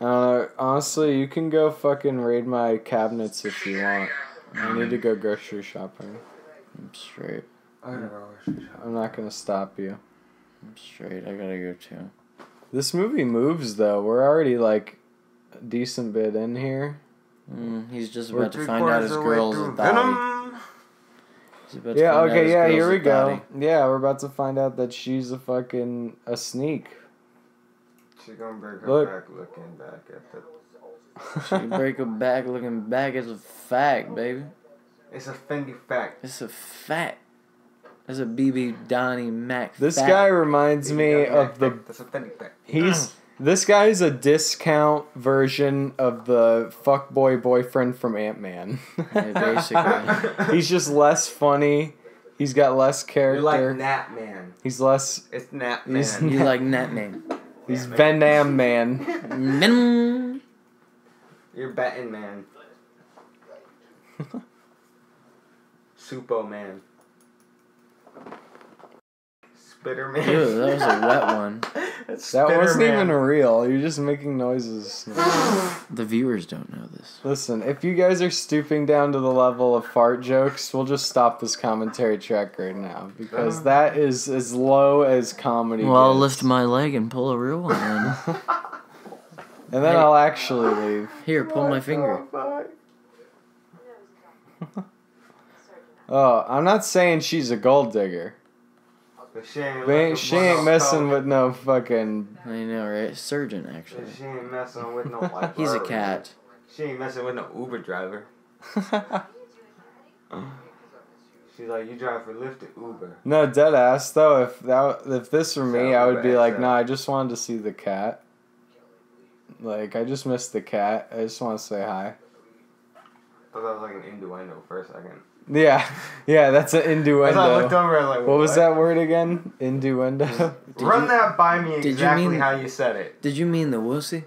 Honestly, you can go fucking raid my cabinets if you want. I need to go grocery shopping. I'm straight. I gotta go grocery shopping. I'm not gonna stop you. I'm straight. I gotta go too. This movie moves though. We're already like a decent bit in here. He's just We're about to find out his girl's a thotty. Venom. He's about to Yeah, find out okay, his yeah, girl's here a we go. thotty. Yeah, we're about to find out that she's a sneak. She's gonna break her Look. back looking back at the... She break her back looking back as a fact, baby. It's a Fendi fact. It's a fact. That's a BB Donnie Mac This fact. guy reminds me of the That's a Fendi fact. this guy's a discount version of the fuckboy boyfriend from Ant-Man. Yeah, basically. He's just less funny. He's got less You're like character. Nat Man. He's less. It's Nat He's Man. You like Nat Man. He's Venom Man. Venom. You're Batten Man. Supo Man. Spitter Man. Ew, that was a wet one. That wasn't even real. You're just making noises. The viewers don't know this. Listen, if you guys are stooping down to the level of fart jokes, we'll just stop this commentary track right now because that is as low as comedy. Well, I'll gets. lift my leg and pull a real one. Then. And then Hey. I'll actually leave. Here, pull my finger. Oh, I'm not saying she's a gold digger. But she ain't, But she ain't messing with no fucking. I know, right? Surgeon, actually. She ain't messing with no like. He's a bird. cat. She ain't messing with no Uber driver. She's like, you drive for Lyft or Uber. No, dead ass though. If this were me, I would be like, XL. nah. I just wanted to see the cat. Like, I just missed the cat. I just want to say hi. I thought that was like an innuendo for a second. Yeah, that's an innuendo. As I looked over, I was like, What was that word again? Innuendo. Run that by me did you exactly mean- how you said it. Did you mean the wussy?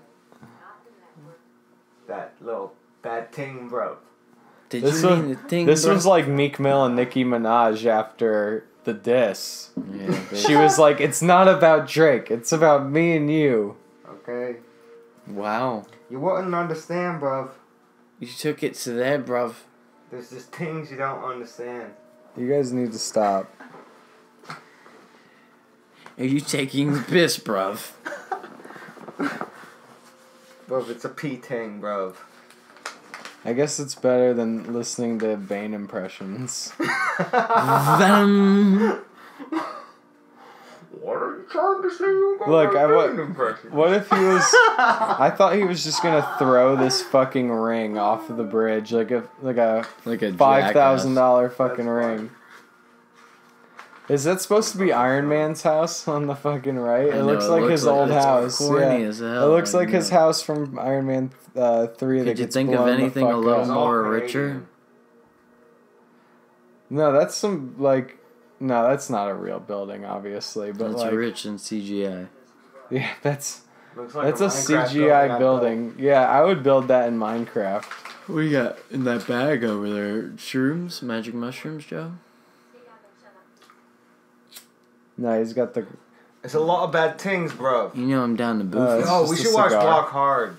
That little bad ting, bro. Did This you was mean the thing? this bro? was like Meek Mill and Nicki Minaj after the diss. Yeah, She was like, "It's not about Drake. It's about me and you." Okay? Wow. You wouldn't understand, bruv. You took it to that, bruv. There's just things you don't understand. You guys need to stop. Are you taking the piss, bruv? Bruv, it's a P-ting, bruv. I guess it's better than listening to Bane impressions. Venom. What are you trying to say? Look, what if he was? I thought he was just gonna throw this fucking ring off of the bridge, like a Like a $5,000 fucking That's ring. Is that supposed to be Iron Man's house on the fucking right? It know, looks it like looks his like old it's house. corny Yeah. as hell, It looks I like his know. house from Iron Man 3 that Could you gets think of blown the anything a fuck little up. more Canadian. richer? No, that's some like. No, that's not a real building, obviously. But That's like, rich in CGI. yeah, that's Looks like that's a Minecraft CGI I building. Yeah, I would build that in Minecraft. What do you got in that bag over there? Shrooms? Magic mushrooms, Joe? No, he's got the. built. It's a lot of bad things, bruv. You know I'm down to It's boof. Oh, we just a should watch cigar. Walk Hard.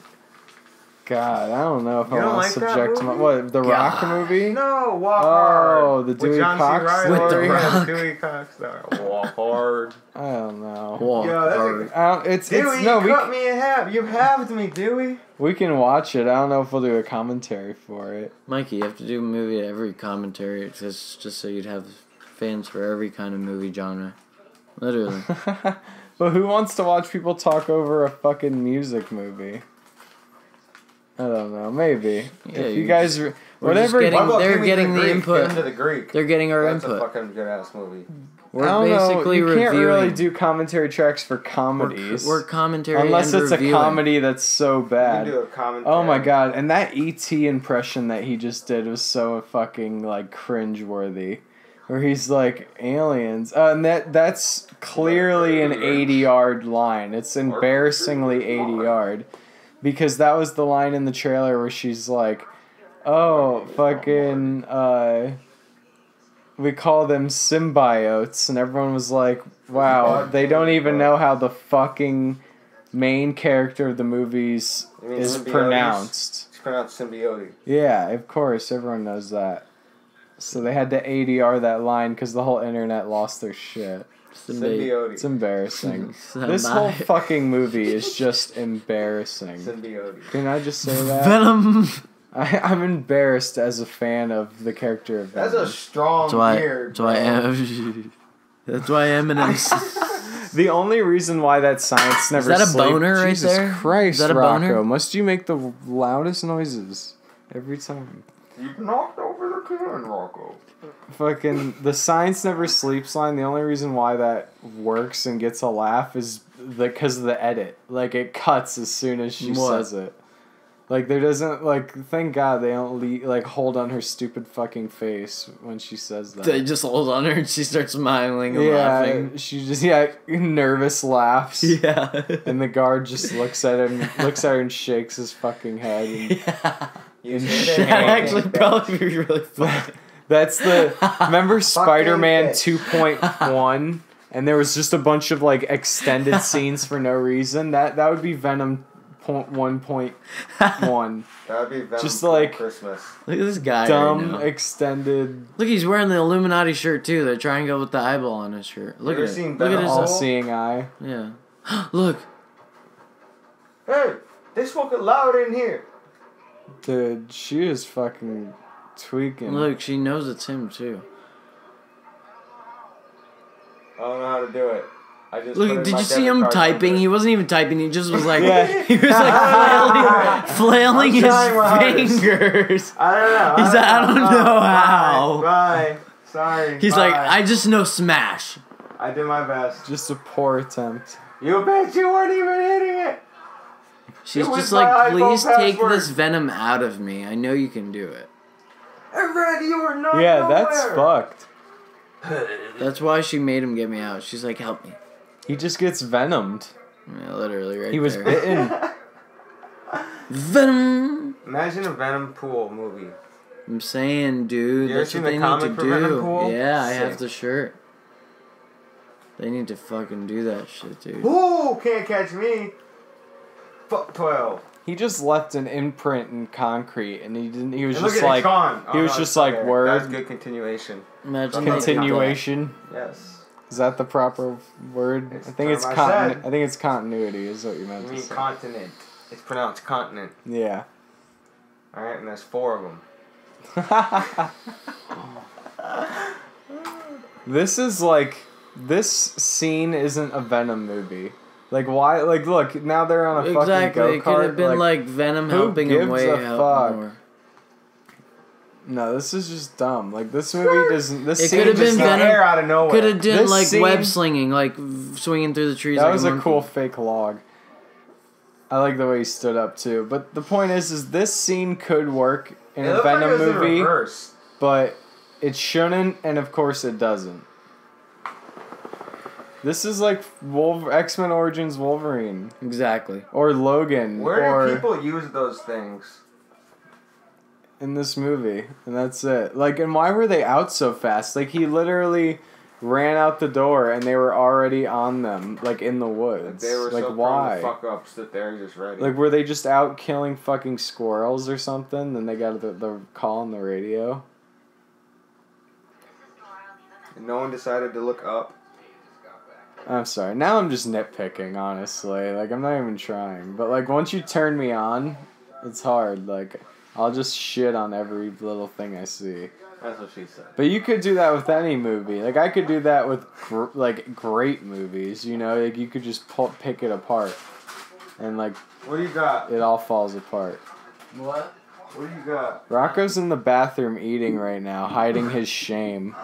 God, I don't know if You I don't want like to that subject my movie? what the Rock God. movie. No, Walk Hard. Oh, the With Dewey John C. Cox Reilly. With The story. Rock. Yeah, Dewey Cox star. Walk Hard. I don't know. Walk Yeah, that's a- hard. I don't, it's Dewey, no. you cut me in half. You halved me, Dewey. We can watch it. I don't know if we'll do a commentary for it. Mikey, you have to do a movie at every commentary just so you'd have fans for every kind of movie genre. Literally. But who wants to watch people talk over a fucking music movie? I don't know. Maybe. Yeah, If you guys, whatever. getting- What about they're Give Me getting the Greek? input. Give Him to the Greek. They're getting our That's input. a fucking good ass movie. We're I don't basically know. You can't reviewing. really do commentary tracks for comedies. We're commentary unless and it's reviewing. a comedy that's so You bad. can do a commentary. Oh my god! And that ET impression that he just did was so fucking like cringe-worthy. Where he's like aliens, and that's clearly an 80-yard line. It's embarrassingly 80-yard, because that was the line in the trailer where she's like, "Oh, fucking, we call them symbiotes," and everyone was like, "Wow, they don't even know how the fucking main character of the movies You mean is symbiotes? pronounced." It's pronounced symbiote. Yeah, of course, everyone knows that. So they had to ADR that line because the whole internet lost their shit. Symbiote. It's embarrassing. This whole fucking movie is just embarrassing. Symbiote. Can I just say that? Venom. I'm embarrassed as a fan of the character of Venom. That's a strong beard. That's why Eminem's. The only reason why that science never Is that a sleep- boner right Jesus there? Christ, Is that a Rocco, boner? must you make the loudest noises every time? You knocked over the can, Rocco. Fucking the science never sleeps line. The only reason why that works and gets a laugh is because of the edit. Like it cuts as soon as she What? says it. Like there doesn't thank God they don't hold on her stupid fucking face when she says that. They just hold on her and she starts smiling and Yeah, laughing. she just nervous laughs. Yeah. And the guard just looks at her and shakes his fucking head. And, Yeah. You In said shame. it. That'd actually probably be really funny. That's remember Spider-Man bitch. 2.1 and there was just a bunch of extended scenes for no reason. That would be Venom 1.1. That would be Venom Just for like Christmas. Look at this guy Dumb right now. extended Look, he's wearing the Illuminati shirt too. The triangle with the eyeball on his shirt. Look You at ever it. seen Look at Venom? his. all-seeing eye. Yeah. Look. Hey, it's fucking loud in here. Dude, she is fucking tweaking. Look, she knows it's him too. I don't know how to do it. I just put Look, in did my you see debit him card typing? number. He wasn't even typing. He just was like, Yeah. he was like flailing I'm trying my his hardest. fingers. I don't know. He's like, I don't know how. Bye. Sorry. He's bye. like, I just know smash. I did my best. Just a poor attempt. You bet you weren't even hitting it. She's It was just my like, iPhone please take password." this venom out of me. I know you can do it. Red, you were not Yeah, that's nowhere. fucked. That's why she made him get me out. She's like, help me. He just gets venomed. Yeah, literally, right He was there. bitten. Venom. Imagine a Venom pool movie. I'm saying, dude, You ever that's seen what the they comic need to for Venom do. Pool? Yeah, I have Sick. the shirt. They need to fucking do that shit, dude. Ooh, can't catch me. Fuck 12. He just left an imprint in concrete, and he didn't. He was And look just at it, like it's gone. he Oh, was no, just it's like okay. word That's good continuation. Imagine they did that. continuation. Yes. Is that the proper word? It's I think the it's term I said. I think it's continuity. Is what you meant You to mean say. continent. It's pronounced continent. Yeah. Alright, and there's 4 of them. This scene isn't a Venom movie. Like why? Like look, now they're on a Exactly. fucking It go-kart. could have been like Venom who helping him gives way a out fuck? more. No, this is just dumb. Like this movie doesn't. This It scene could have just been not- Venom. Air out of nowhere. Could have done This like scene- web slinging, like swinging through the trees. That like was a monkey. cool fake log. I like the way he stood up too. But the point is this scene could work in It a looked like Venom it was in movie, reverse. but it shouldn't, and of course it doesn't. This is like X-Men Origins Wolverine Exactly. or Logan Where or do people use those things? in this movie, and that's it. Like, and why were they out so fast? Like he literally ran out the door and they were already on them, like in the woods. They were like so why? prone to fuck ups that they're just ready. Like, were they just out killing fucking squirrels or something? Then they got the call on the radio. And no one decided to look up. I'm sorry. Now I'm just nitpicking, honestly. Like, I'm not even trying. But, like, once you turn me on, it's hard. Like, I'll just shit on every little thing I see. That's what she said. But you could do that with any movie. Like, I could do that with, great movies, you know? Like, you could just pick it apart. And, like, What do you got? it all falls apart. What? What do you got? Rocco's in the bathroom eating right now, hiding his shame.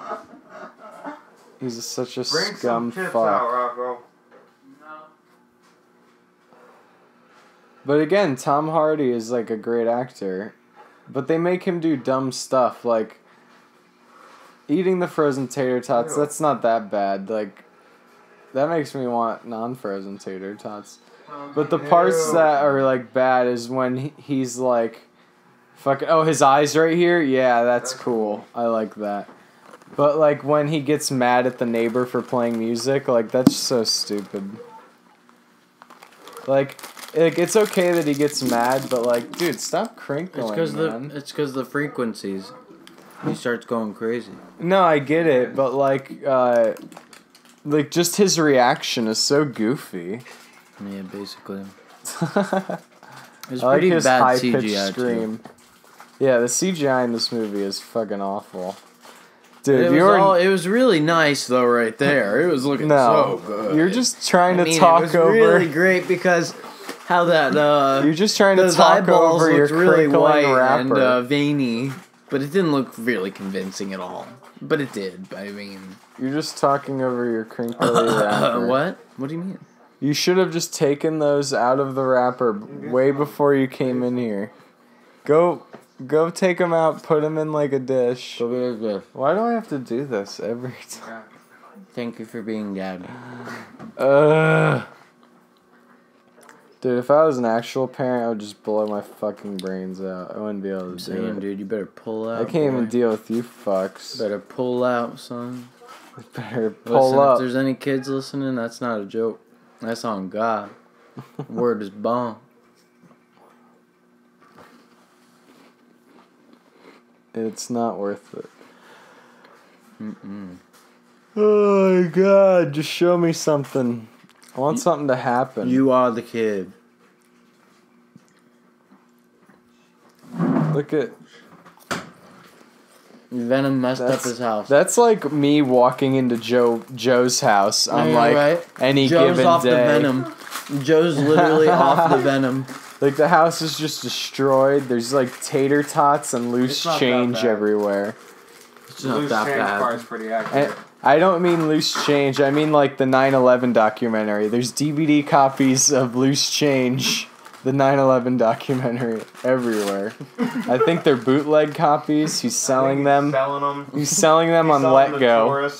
He's such a Bring scum some chips fuck. out, Rocco. But again, Tom Hardy is like a great actor. But they make him do dumb stuff like eating the frozen tater tots. Ew. That's not that bad. Like, that makes me want non-frozen tater tots. But the parts Ew. that are like bad is when he's like, fucking, oh, his eyes right here? Yeah, that's cool. I like that. But like when he gets mad at the neighbor for playing music, like that's so stupid. Like it's okay that he gets mad, but like, dude, stop crinkling, man. It's because the frequencies. He starts going crazy. No, I get it, but like just his reaction is so goofy. Yeah, basically. It's I like pretty his bad high-pitched CGI scream. too. Yeah, the CGI in this movie is fucking awful. Dude, It was really nice though, right there. It was looking so good. You're just trying to it talk was over. really great because how that You're just trying to those talk eyeballs over your looked really crinkling white rapper. and veiny, but it didn't look really convincing at all. But it did. I mean, You're just talking over your crinkly rapper. what? What do you mean? You should have just taken those out of the wrapper way before you came in here. Go take them out, put them in like a dish. Why do I have to do this every time? Thank you for being dad. Dude, if I was an actual parent, I would just blow my fucking brains out. I wouldn't be able to do it. Dude, you better pull out. I can't even boy. deal with you fucks. Better pull out, son. Better pull Listen, up. if there's any kids listening, that's not a joke. That's on God. Word is bomb. It's not worth it. Oh my god, just show me something. I want something to happen. You are the kid. Look at... Venom messed up his house. That's like me walking into Joe's house on Yeah, like right? any Joe's given off day. the Venom. Joe's literally off the Venom. Like the house is just destroyed. There's like tater tots and loose It's not that change bad. everywhere. It's not Loose that change bad. part's pretty accurate. And I don't mean loose change. I mean like the 9/11 documentary. There's DVD copies of Loose Change, the 9/11 documentary, everywhere. I think they're bootleg copies. He's selling them. He's selling them on Let Go.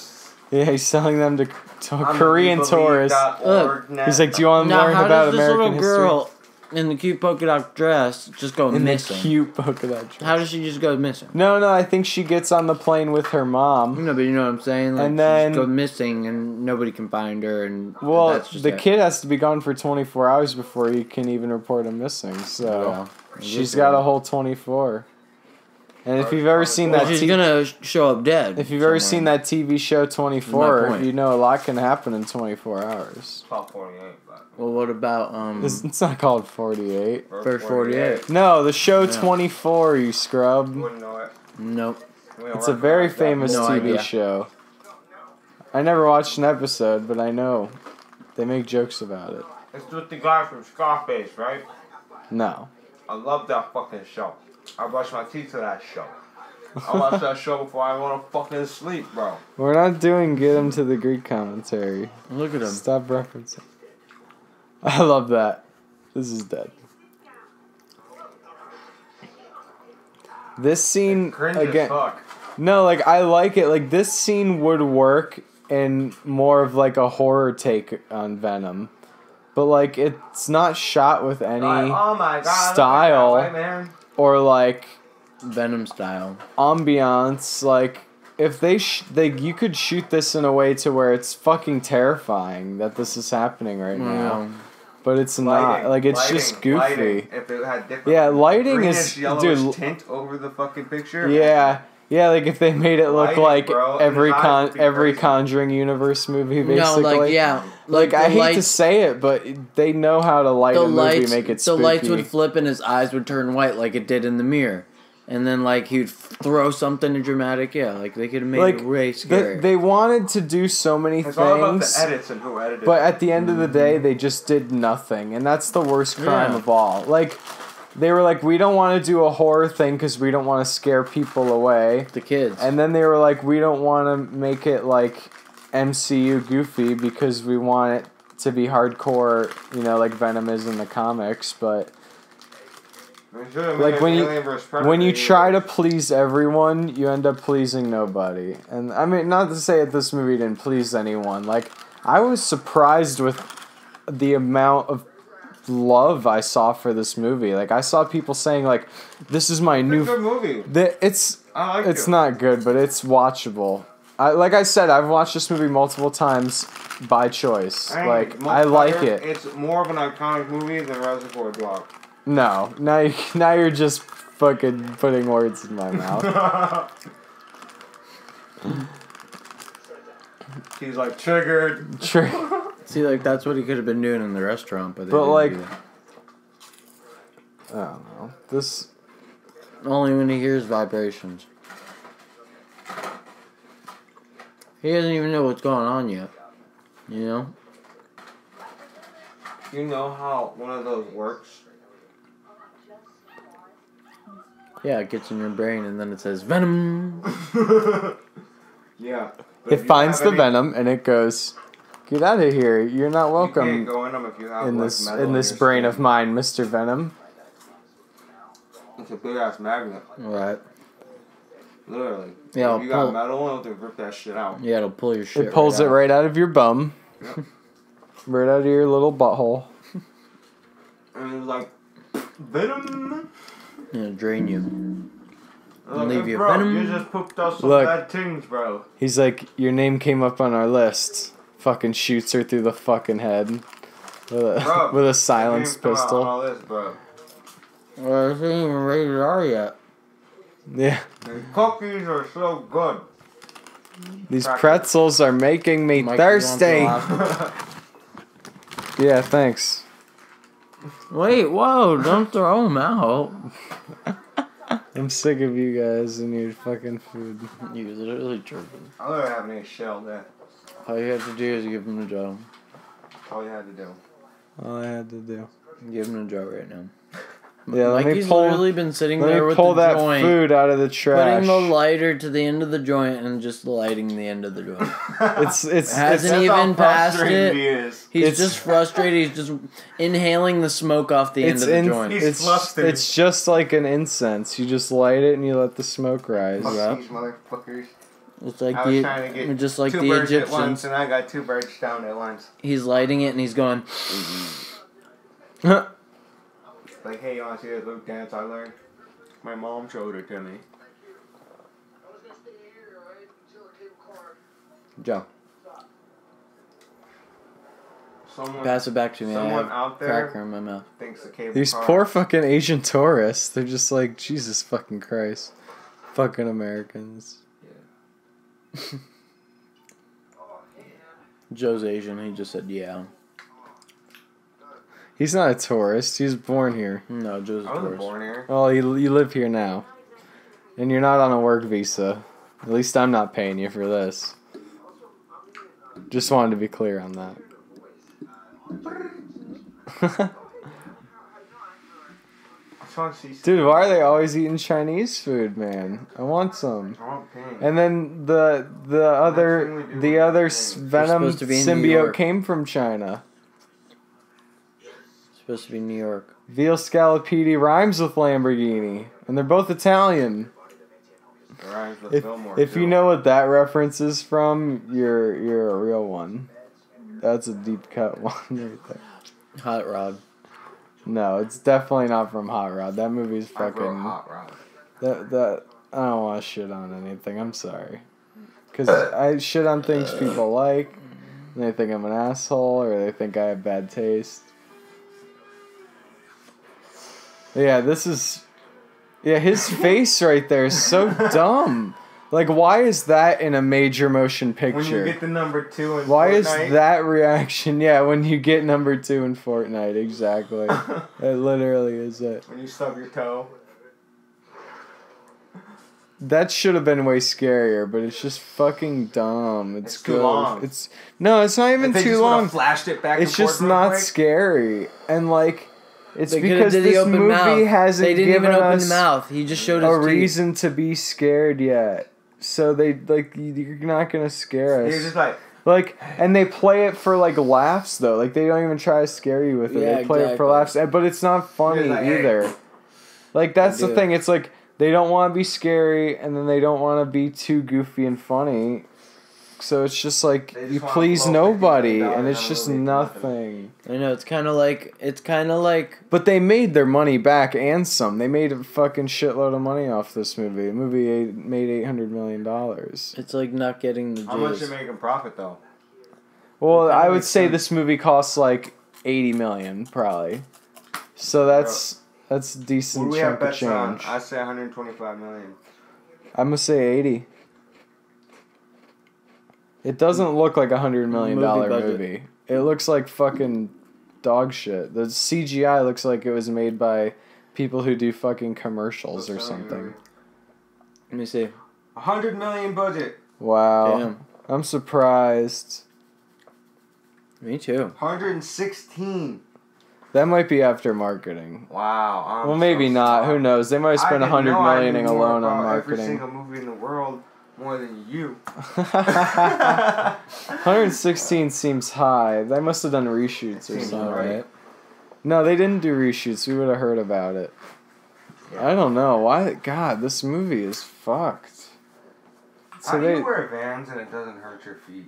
Yeah, he's selling them to Korean tourists. He's like, do you want to Now, learn how about does this American little girl in the cute polka dot dress just go history? In missing? the cute polka dot dress. How does she just go missing? No, I think she gets on the plane with her mom. No, but you know what I'm saying? Like, And she then- just go missing and nobody can find her and Well, that's just the it. kid has to be gone for 24 hours before you can even report him missing. So Well, she's got a whole 24. And if you've ever seen Well, that, she's gonna show up dead. if you've ever somewhere. seen that TV show That's 24, my point. you know a lot can happen in 24 hours. Top 48, but Well, what about It's not called 48. First 48? No, the show Yeah. 24, you scrub. Wouldn't know it. Nope. We don't It's a very recognize that. famous No TV idea. show. I never watched an episode, but I know they make jokes about it. It's with the guy from Scarface, right? No. I love that fucking show. I brush my teeth to that show. I watch that show before I want to fucking sleep, bro. We're not doing Get Him to the Greek commentary. Look at him. Stop referencing. I love that. This is dead. This scene Cringe again. as fuck. No, like I like it. Like this scene would work in more of like a horror take on Venom, but like it's not shot with any Oh my god. style. Look at that way, man. or like Venom style. ambiance. Like if they you could shoot this in a way to where it's fucking terrifying that this is happening right now. But it's not. Like, it's just goofy. Lighting. If it had different Yeah, lighting greenish, is... yellowish Dude, tint over the fucking picture. yeah. Yeah, like if they made it look Lighting, like bro, every his eyes would be every crazy. Conjuring universe movie, basically. No, like, yeah. Like, the I hate to lights- say it, but they know how to light the a movie, lights, make it the spooky. lights would flip and his eyes would turn white like it did in the mirror. And then, like, he'd throw something dramatic. Yeah, like, they could have made it way scary. They wanted to do so many It's all about things, the edits and who edited but it. at the end of the day, they just did nothing. And that's the worst crime Yeah. of all. Like, they were like, we don't want to do a horror thing because we don't want to scare people away. The kids. And then they were like, we don't want to make it like MCU goofy because we want it to be hardcore, you know, like Venom is in the comics. But like when you try to please everyone, you end up pleasing nobody. And I mean, not to say that this movie didn't please anyone. Like, I was surprised with the amount of love I saw for this movie. Like, I saw people saying like, "This is my new good movie." It's not good, but it's watchable. Like I said, I've watched this movie multiple times by choice. I like it. It's more of an iconic movie than Reservoir Dogs. No, now you're just fucking putting words in my mouth. He's like triggered. See, like that's what he could have been doing in the restaurant, but like, do that. I don't know. This only when he hears vibrations. He doesn't even know what's going on yet. You know? You know how one of those works? Yeah, it gets in your brain and then it says Venom. Yeah. It finds the venom and it goes, get out of here. You're not You welcome can't go in them if you have in like, this metal in this your brain skin. of mine, Mr. Venom. It's a big ass magnet. Right. Literally. Yeah, If you got metal, it'll have to rip that shit out. Yeah, it'll pull your shit. It pulls it out. right out of your bum. Yep. Right out of your little butthole. And it was like, Venom? It'll drain you. Like, Leave hey, you bro, Venom. you just pooped out some Look. bad things, bro. He's like, your name came up on our list. Fucking shoots her through the fucking head with a Bro, with a silence Your name's coming out on pistol. all this, bro. Well, it ain't even rated R yet. Yeah, The cookies are so good. these pretzels are making me Mike, you want thirsty. the last Yeah, thanks. one? Wait, whoa! Don't throw them out. I'm sick of you guys and your fucking food. You're literally tripping. I don't have any shell there. All you have to do is give him the job. All you had to do. All I had to do. Give him the job right now. Yeah, let Mikey's me pull. literally been sitting Let there me with pull the that joint, food out of the trash. putting the lighter to the end of the joint and just lighting the end of the joint. It's Hasn't That's even how passed frustrated it. he is. He's It's- just frustrated. He's just inhaling the smoke off the end of the joint. He's flustered. It's just like an incense. You just light it and you let the smoke rise. Fuck Yeah. these motherfuckers. It's like I was trying to get just like two the birds at once, Egyptians. and I got two birds down at once. He's lighting it and he's going. Like, hey, you want to see this little dance I learned? My mom showed it to me. Joe, Someone pass it back to me. I Someone have out there cracker in my mouth. thinks the cable These car. poor fucking Asian tourists. They're just like, Jesus fucking Christ. Fucking Americans. Joe's Asian. He just said yeah. He's not a tourist. He was born here. No, Joe's a I wasn't tourist. born here. Well, you live here now. And you're not on a work visa. At least I'm not paying you for this. Just wanted to be clear on that. Dude, why are they always eating Chinese food, man? I want some. And then the other Venom supposed to be in New symbiote York. came from China. It's supposed to be New York. Veal Scalapiti rhymes with Lamborghini, and they're both Italian. If you know what that reference is from, you're a real one. That's a deep cut one right there. Hot Rod. No, it's definitely not from Hot Rod. That movie's I wrote fucking. Hot Rod. That I don't want to shit on anything. I'm sorry, because I shit on things people like, and they think I'm an asshole, or they think I have bad taste. Yeah, this is. Yeah, his face right there is so dumb. Like, why is that in a major motion picture? When you get the number 2 in Why is Fortnite, that reaction? Yeah, when you get number 2 in Fortnite, exactly. It literally is it. when you stub your toe. That should have been way scarier, but it's just fucking dumb. It's It's too good. long. No, it's not even If they too just would've long. flashed it back It's and just forth real not quick. scary, and like, It's They coulda because did the this open movie mouth. hasn't They didn't given even open us the mouth. He just showed a his teeth. reason to be scared yet. So they like you're not gonna scare us. He's just like, And they play it for like laughs though. Like they don't even try to scare you with it. Yeah, They play it for exactly. laughs, but it's not funny He's like, hey. either. Like that's the do. thing. It's like they don't want to be scary, and then they don't want to be too goofy and funny. So it's just like They just you wanna please blow $50 nobody, million and it's on a just movie for nothing. I know, it's kind of like But they made their money back and some. They made a fucking shitload of money off this movie. The movie made $800 million. it's like not getting the how much J's. you making profit though? Well, It kinda I would makes say sense. this movie costs like $80 million, probably. So that's a What decent do we have chunk of bets on? change. I say 125 million. I'm gonna say 80. It doesn't look like $100 million Movie budget. movie. It looks like fucking dog shit. The CGI looks like it was made by people who do fucking commercials or something. Let me see. 100 million budget. Wow. Damn. I'm surprised. Me too. 116. That might be after marketing. Wow. I'm Well, maybe so not. Who sorry. knows? They might have spent I didn't know I $100 million knew more alone on about every marketing. single movie in the world more than you. 116 seems high. They must have done reshoots or Seems something. right. No, they didn't do reshoots. We would have heard about it. I don't know. Why? God, this movie is fucked. How do you wear Vans and it doesn't hurt your feet?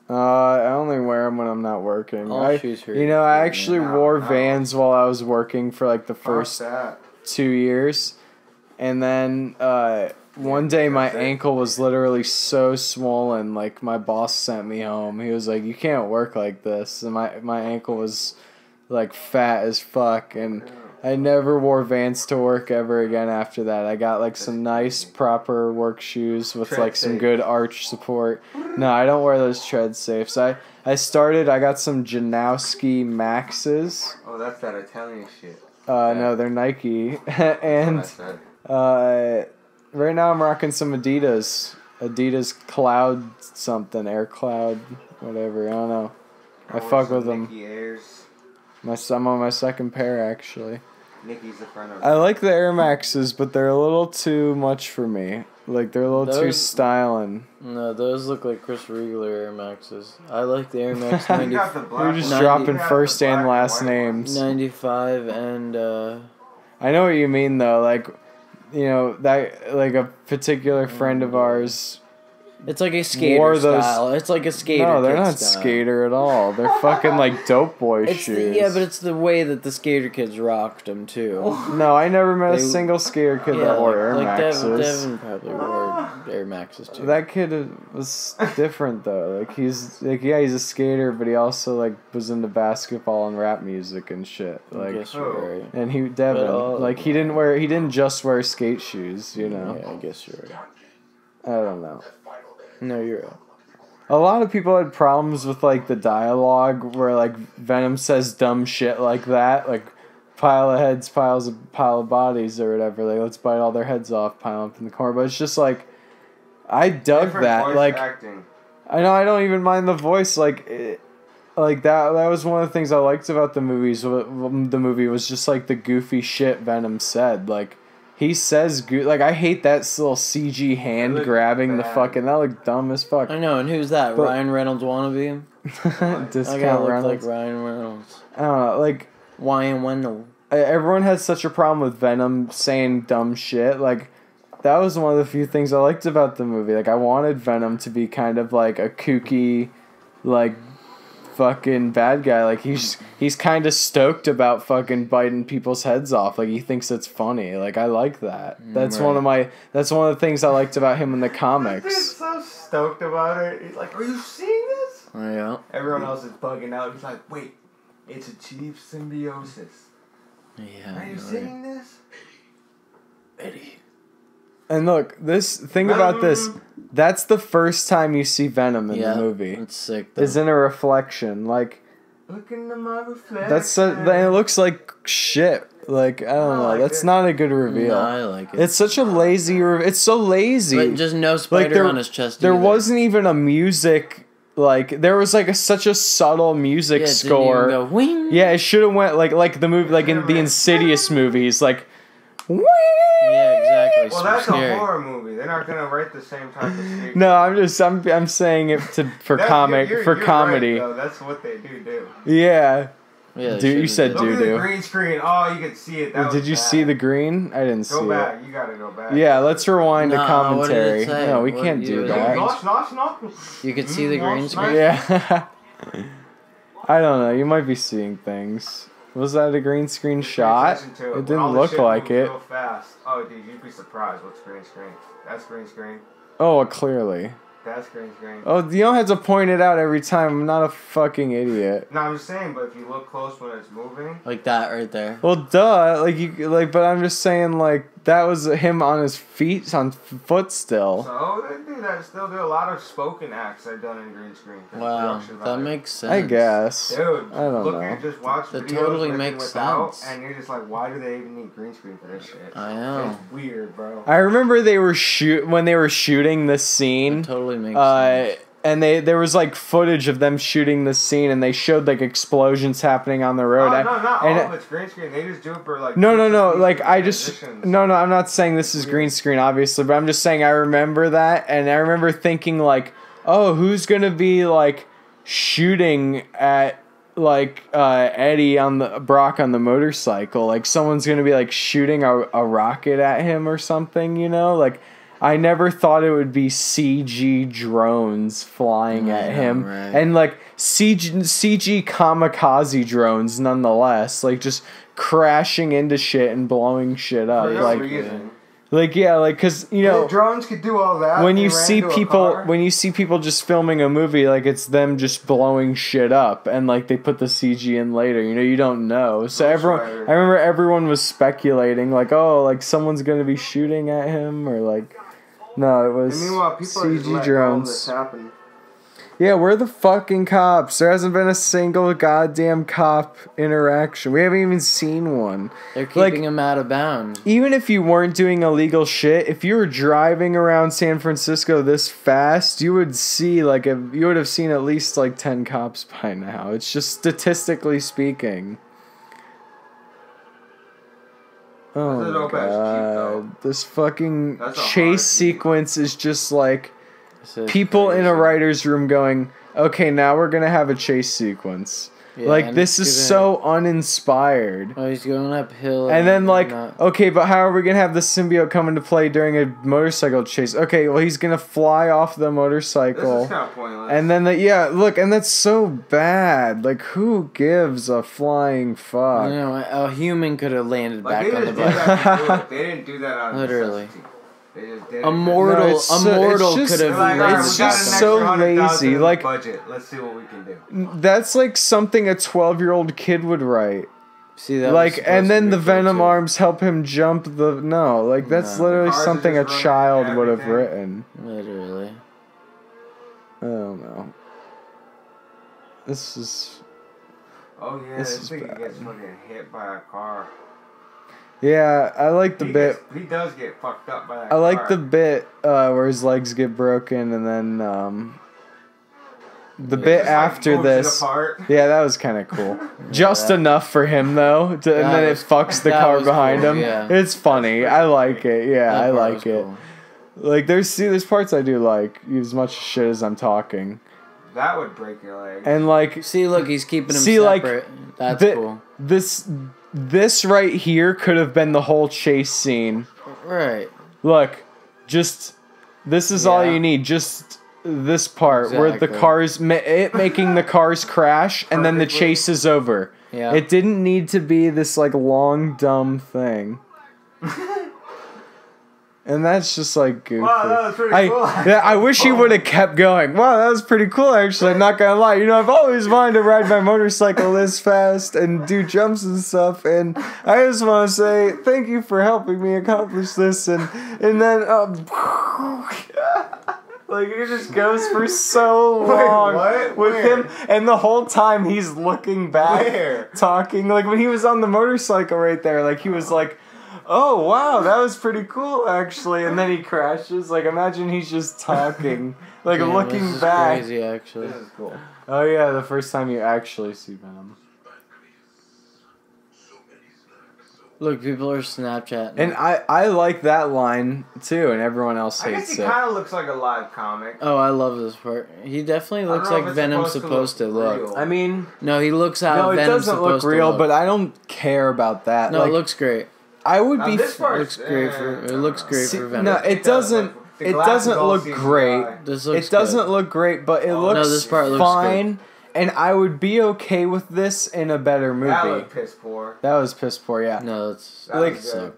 I only wear them when I'm not working. All shoes hurt I your actually man. wore No. Vans while I was working for like the Fuck first that. 2 years, and then one day my that's it. ankle was literally so swollen. Like my boss sent me home. He was like, "You can't work like this," and my ankle was like fat as fuck, and I never wore Vans to work ever again after that. I got like some nice proper work shoes with Tread like some safe. good arch support. No, I don't wear those tread safes. I got some Janowski Maxes. Oh, that's that Italian shit. No, they're Nike. And That's what I said. right now I'm rocking some Adidas. Adidas Cloud something, Air Cloud, whatever. I don't know. I wore fuck some with them. Nikki Airs. I'm on my second pair actually. Nikki's a friend of I like the Air Maxes, but they're a little too much for me. Like they're a little too Those- styling. No, those look like Chris Riegler Air Maxes. I like the Air Max You 90, got the black You're just one. dropping You got first the black and last white one. names. 95 and I know what you mean though. Like, that like a particular friend of ours. it's like a skater Wore those- style. It's like a skater. No, they're kid not style. skater at all. They're fucking like dope boy It's shoes. yeah, but it's the way that the skater kids rocked them too. No, I never met a They- single skater kid that wore Air Maxes. Devin probably wore Air Maxes too. That kid was different though. Like he's a skater, but he also like was into basketball and rap music and shit. I Like, guess you're right. and Devin, But, he didn't just wear skate shoes. You know, Yeah, I guess you're right. I don't know. No, you're right. A lot of people had problems with like the dialogue where like Venom says dumb shit like that, like pile of heads, pile of bodies or whatever. Like let's bite all their heads off, pile up in the corner. But it's just like I dug Different that. voice Like acting. I know I don't even mind the voice. Like that was one of the things I liked about the movies. The movie was just like the goofy shit Venom said. Like he says like I hate that little CG hand looked grabbing the bad. fucking. That looked dumb as fuck. I know, and who's that? But- Ryan Reynolds wannabe? I gotta Discount look Reynolds. like Ryan Reynolds. I don't know. Like Ryan Reynolds. everyone has such a problem with Venom saying dumb shit. Like that was one of the few things I liked about the movie. Like I wanted Venom to be kind of like a kooky, like fucking bad guy. Like he's kind of stoked about fucking biting people's heads off. Like he thinks it's funny. Like I like that. That's one of the things I liked about him in the He's comics. so stoked about it. He's like, "Are you seeing this?" Oh, yeah. Everyone else is bugging out. He's like, "Wait, it's a chief symbiosis. Yeah. Are you you're seeing right. this?" Eddie. And look, think about this. That's the first time you see Venom in Yeah, the movie. it's sick. Though. Is in a reflection. Like Look into my reflection. it looks like shit. Like I don't know. like That's it. not a good reveal. No, I like it. It's such a lazy. It's so lazy. But just no spider there- on his chest. There either. wasn't even a music like there was like such a subtle music Yeah, it didn't even score. go, wing. Yeah, it should have went like the movie, like in the Insidious movies, like. Whee! Yeah, exactly. Well, So that's scary. a horror movie. They're not gonna write the same type of script. No, I'm saying it for You're comedy. Right, though. That's what they do. Yeah. Yeah, they Dude, you shouldn't said do Look that. at the doo-doo. green screen. Oh, you can see it. That Did was you bad. see the green? I didn't see Go it. back. You gotta go back. Yeah, let's rewind to Nah, what did it commentary. say? No, we What can't did do you- that. You could see the green screen. Yeah. I don't know. You might be seeing things. Was that a green screen shot? It didn't look like it. Real fast. Oh, dude, you'd be surprised. What's green screen? That's green screen. Oh, clearly. That's green screen. Oh, you don't have to point it out every time. I'm not a fucking idiot. No, I'm just saying. But if you look close when it's moving. Like that right there. Well, duh. But I'm just saying, like, that was him on his feet, on foot still. So they do that. Still do a lot of spoken acts I've done in green screen. Wow, that makes sense. I guess. Dude, I don't look know. at just watch That videos totally with and makes without, sense. and you're just like, why do they even need green screen for this shit? I know. It's weird, bro. I remember when they were shooting this scene. That totally makes sense. And there was like footage of them shooting this scene, and they showed like explosions happening on the road. No, not all and of it's green screen. They just do it for like. No. Like transitions. no. I'm not saying this is green screen, obviously, but I'm just saying I remember that, and I remember thinking like, oh, who's gonna be like shooting at like Eddie on the Brock on the motorcycle? Like someone's gonna be like shooting a rocket at him or something, you know? Like I never thought it would be CG drones flying at him, right. and like CG kamikaze drones nonetheless, like just crashing into shit and blowing shit up, For no like reason. Cause you know drones could do all that. when They you ran see into a people car. just filming a movie, like it's them just blowing shit up, and like they put the CG in later, you know, you don't know. So Rider. I remember everyone was speculating like, oh, like someone's gonna be shooting at him, or like no, it was And meanwhile, people are just CG letting all this drones. happen. Yeah, we're the fucking cops. There hasn't been a single goddamn cop interaction. We haven't even seen one. They're keeping him out of bounds. Even if you weren't doing illegal shit, if you were driving around San Francisco this fast, you would see you would have seen at least like 10 cops by now. It's just statistically speaking. Oh That's my not bad. It's cheap, though. god. This fucking That's a hard chase cheat. sequence is just like This is people in a crazy. writer's room going, okay, now we're gonna have a chase sequence. Yeah, like and this it's is gonna- so uninspired. Oh, he's going uphill. And then like, not- okay, but how are we gonna have the symbiote come into play during a motorcycle chase? Okay, well he's gonna fly off the This motorcycle. is kind of pointless. And then and that's so bad. Like who gives a flying fuck? You know, a human could have landed like, back they on the just did bike. that to do it. They didn't do that out of Literally. necessity. They just did it. A mortal, No, it's a so- mortal it's just- could have They're like, alright, It's we got just an extra so 100,000 lazy, in the like- budget. Let's see what we can do. That's like something a 12-year-old kid would write. See that? Like, was and supposed then to the be good, Venom too. arms help him jump the. No, like that's No. literally Cars are something a just running child would have everything. written. Literally. I don't know. This is. Oh yeah, This this is thing bad. gets fucking hit by a car. Yeah, I like the bit. He does get fucked up by that I like car. the bit where his legs get broken, and then the bit Just, like, after moves it this. apart. Yeah, that was kind of cool. Just enough for him though, and then it was- fucks the that car was behind cool, him. yeah. It's funny. I like it. Yeah, That I part like was it. cool. Like there's parts I do like as much shit as I'm talking, That would break your leg. and like See, look, he's keeping him See, like, separate. That's the- cool. this right here could have been the whole chase scene. Right. Look, just this is all Yeah. you need. Just this part where the Exactly. cars making the cars crash, and then the Perfectly. chase is over. Yeah. It didn't need to be this like long dumb thing. And that's just like goofy. Wow, that was pretty cool. I wish he would have kept going. Wow, that was pretty cool actually. I'm not gonna lie. You know, I've always wanted to ride my motorcycle this fast and do jumps and stuff. And I just want to say thank you for helping me accomplish this. And then like it just goes for so long what? with Where? him, and the whole time he's looking back, Where? talking. Like when he was on the motorcycle right there, like he was like. Oh wow, that was pretty cool actually. And then he crashes. Like imagine he's just talking, like Damn, looking this is back. crazy, actually. This is cool. Oh yeah, the first time you actually see Venom. Look, people are Snapchatting. And I like that line too, and everyone else I guess hates he it. kind of looks like a live comic. Oh, I love this part. He definitely I don't looks know if like it's Venom's supposed to look. real. I mean, No, he looks how no, it Venom's doesn't supposed look real, to but I don't care about that. No, like, it looks great. I would Now be. this part Looks great for it looks great See, for Venom. no, it doesn't. The It glasses doesn't all look seem great. dry. This looks It doesn't good. look great, but it No, looks this part looks fine. And I would be okay with this in a better movie. That looked piss poor. That was piss poor, yeah. No, it's That Like, was good.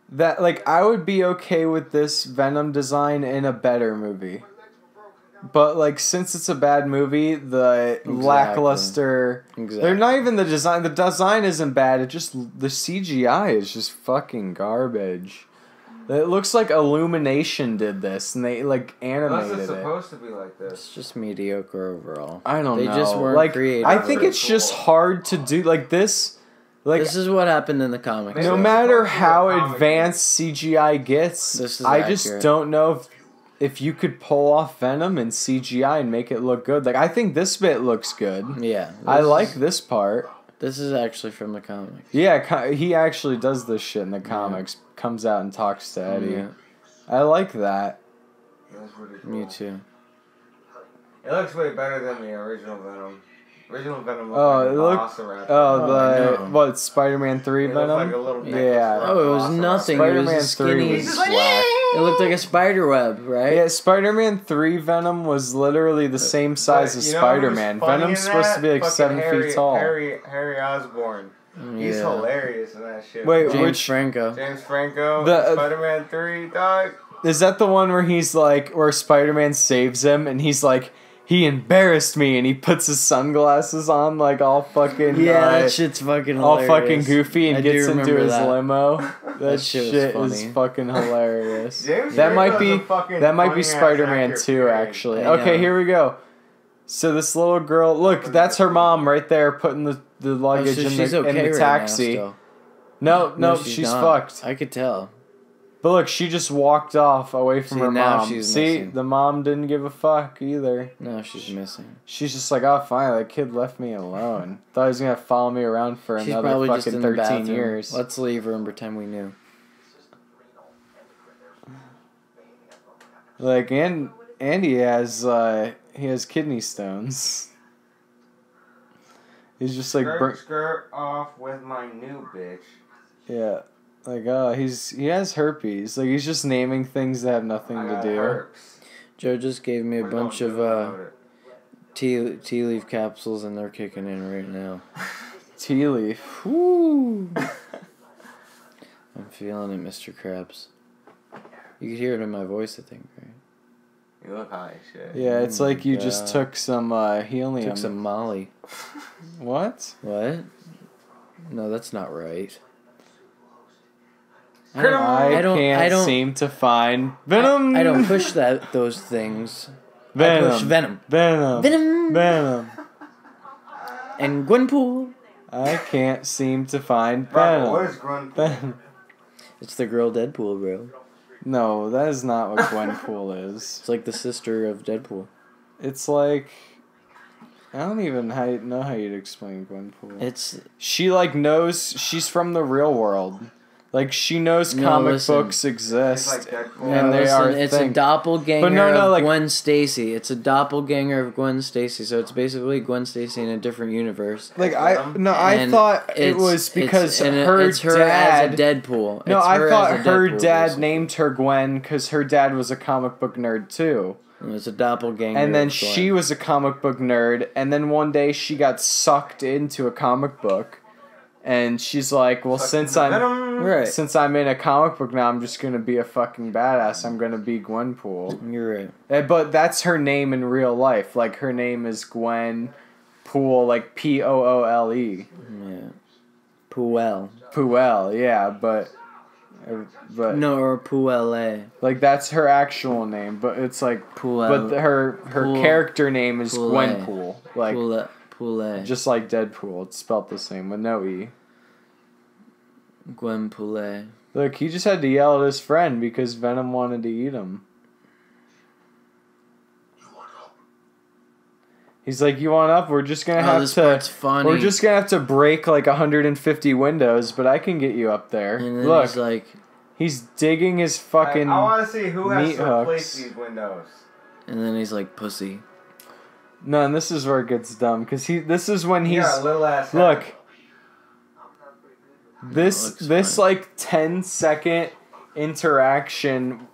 That like I would be okay with this Venom design in a better movie. But like since it's a bad movie, the lackluster Exactly. they're not even the design. The design isn't bad. It just the CGI is just fucking garbage. It looks like Illumination did this and they like Unless animated it's it. supposed to be like this. It's just mediocre overall. I don't They know. just weren't like creative. I think Very it's just cool. hard to do like this. Like This is what happened in the comics. Maybe no it's matter supposed to be how a comic advanced CGI gets, This is I just accurate. don't know if you could pull off Venom in CGI and make it look good. Like I think this bit looks good. Yeah. I this like is- this part. This is actually from the comics. Yeah, he actually does this shit in the comics. Comes out and talks to Eddie. Yeah, I like that. That's pretty cool. me too. It looks way better than the original Venom. Original Venom looked Oh, like it a looked- velociraptor. Oh, I the know. what? Spider-Man 3 It looked Venom. like a little necklace Yeah. for a Oh, it was velociraptor. nothing. It was Spider-Man a 3 skinny. was He's just like, whack. It looked like a spider web, right? Yeah, Spider-Man 3 Venom was literally the same size But as you know Spider-Man. who's funny Venom's in supposed that? to be like Fucking 7 feet tall. Harry Osborn. He's Yeah. hilarious in that shit. Wait, bro. James which- Franco. James Franco, The- Spider-Man 3, dog. Is that the one where he's like, where Spider-Man saves him and he's like, he embarrassed me and he puts his sunglasses on like all fucking That shit's fucking all hilarious. fucking goofy and I do gets into remember his that. limo. That shit was shit is funny. fucking hilarious. James That might Franco's be a fucking that might be funny-ass Spider-Man actor, 2 period. actually. I Okay, know. here we go. So this little girl, look, that's her mom right there putting the Oh, luggage so in she's the okay right taxi. now No, still. she's not. fucked. I could tell. But look, she just walked off away from See, her now mom. she's See, missing. the mom didn't give a fuck either. No, she's missing. She's just like, oh, fine, that kid left me alone. Thought he was gonna follow me around for She's another probably just fucking in the 13 bathroom. years. Let's leave her and pretend we knew. Like, and he has kidney stones. He's just like, Skirt off with my new bitch. yeah, like, he has herpes. Like, he's just naming things that have nothing I to got do. herpes. Joe just gave me a We're bunch going of through it. tea leaf capsules, and they're kicking in right now. Tea leaf. Woo! I'm feeling it, Mr. Krabs. You could hear it in my voice, I think, right? You look high as shit. Yeah, it's Oh my like you just God. took some helium. Took some Molly. What? What? No, that's not right. I don't can't seem to find Venom. I don't push those things. Venom. I push Venom. Venom. Venom. Venom. And Gwenpool. I can't seem to find Bro, Venom. what is Grunt? Venom. It's the girl Deadpool, bro. No, that is not what Gwenpool is. It's like the sister of Deadpool. It's like I don't even know how you'd explain Gwenpool. It's She like knows she's from the real world. Like she knows No, comic listen. books exist. It's like Deadpool. And they are a it's thing. a doppelganger But no, of like- Gwen Stacy. It's a doppelganger of Gwen Stacy. So it's basically Gwen Stacy in a different universe. Like I And thought it it's- was because it's her it's her dad. as a Deadpool. No, It's I her thought as a her Deadpool, dad basically. named her Gwen because her dad was a comic book nerd too. It's a doppelganger. And then of Gwen. she was a comic book nerd, and then one day she got sucked into a comic book, and she's like, "Well, since I'm Right. since I'm in a comic book now, I'm just gonna be a fucking badass. I'm gonna be Gwenpool." You're right. But that's her name in real life. Like her name is Gwen Poole, like Poole. Yeah. Puel. Poole, yeah, but No, or Puele. like that's her actual name. But it's like, Puel. but her Poole. character name is Poole. Gwenpool, like Pule. just like Deadpool. It's spelled the same with no e. Gwen Pule. Look, he just had to yell at his friend because Venom wanted to eat him. He's like, "You want up? We're just gonna have this to. part's funny. We're just gonna have to break like 150 windows, but I can get you up there." And then Look, he's like, he's digging his fucking. I want to see who has meat to replace hooks. these windows. and then he's like, pussy. No, and this is where it gets dumb because this is when he's Yeah, little ass. look. head. This That looks like 10-second interaction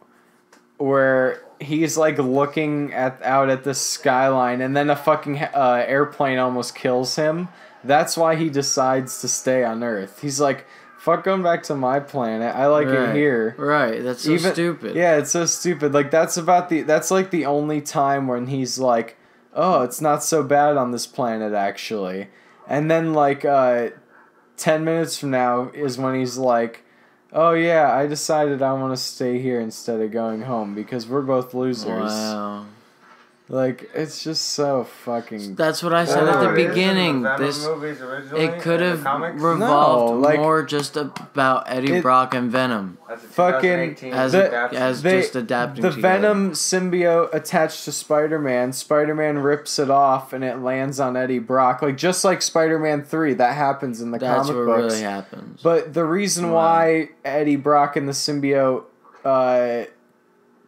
where he's like looking out at the skyline and then a fucking airplane almost kills him. That's why he decides to stay on Earth. He's like, fuck going back to my planet. I like it here. Right, that's so stupid. Yeah, it's so stupid. Like that's like the only time when he's like, oh, it's not so bad on this planet actually. And then like 10 minutes from now is when he's like, oh yeah, I decided I want to stay here instead of going home because we're both losers. Wow. Like, it's just so fucking... That's what I said at the beginning. It could have revolved No, like- more just about Eddie Brock and Venom. Fucking- As just adapting The together. Venom symbiote attached to Spider-Man. Spider-Man rips it off and it lands on Eddie Brock. Like, just like Spider-Man 3, that happens in the That's comic what books. really happens. But the reason why Eddie Brock and the symbiote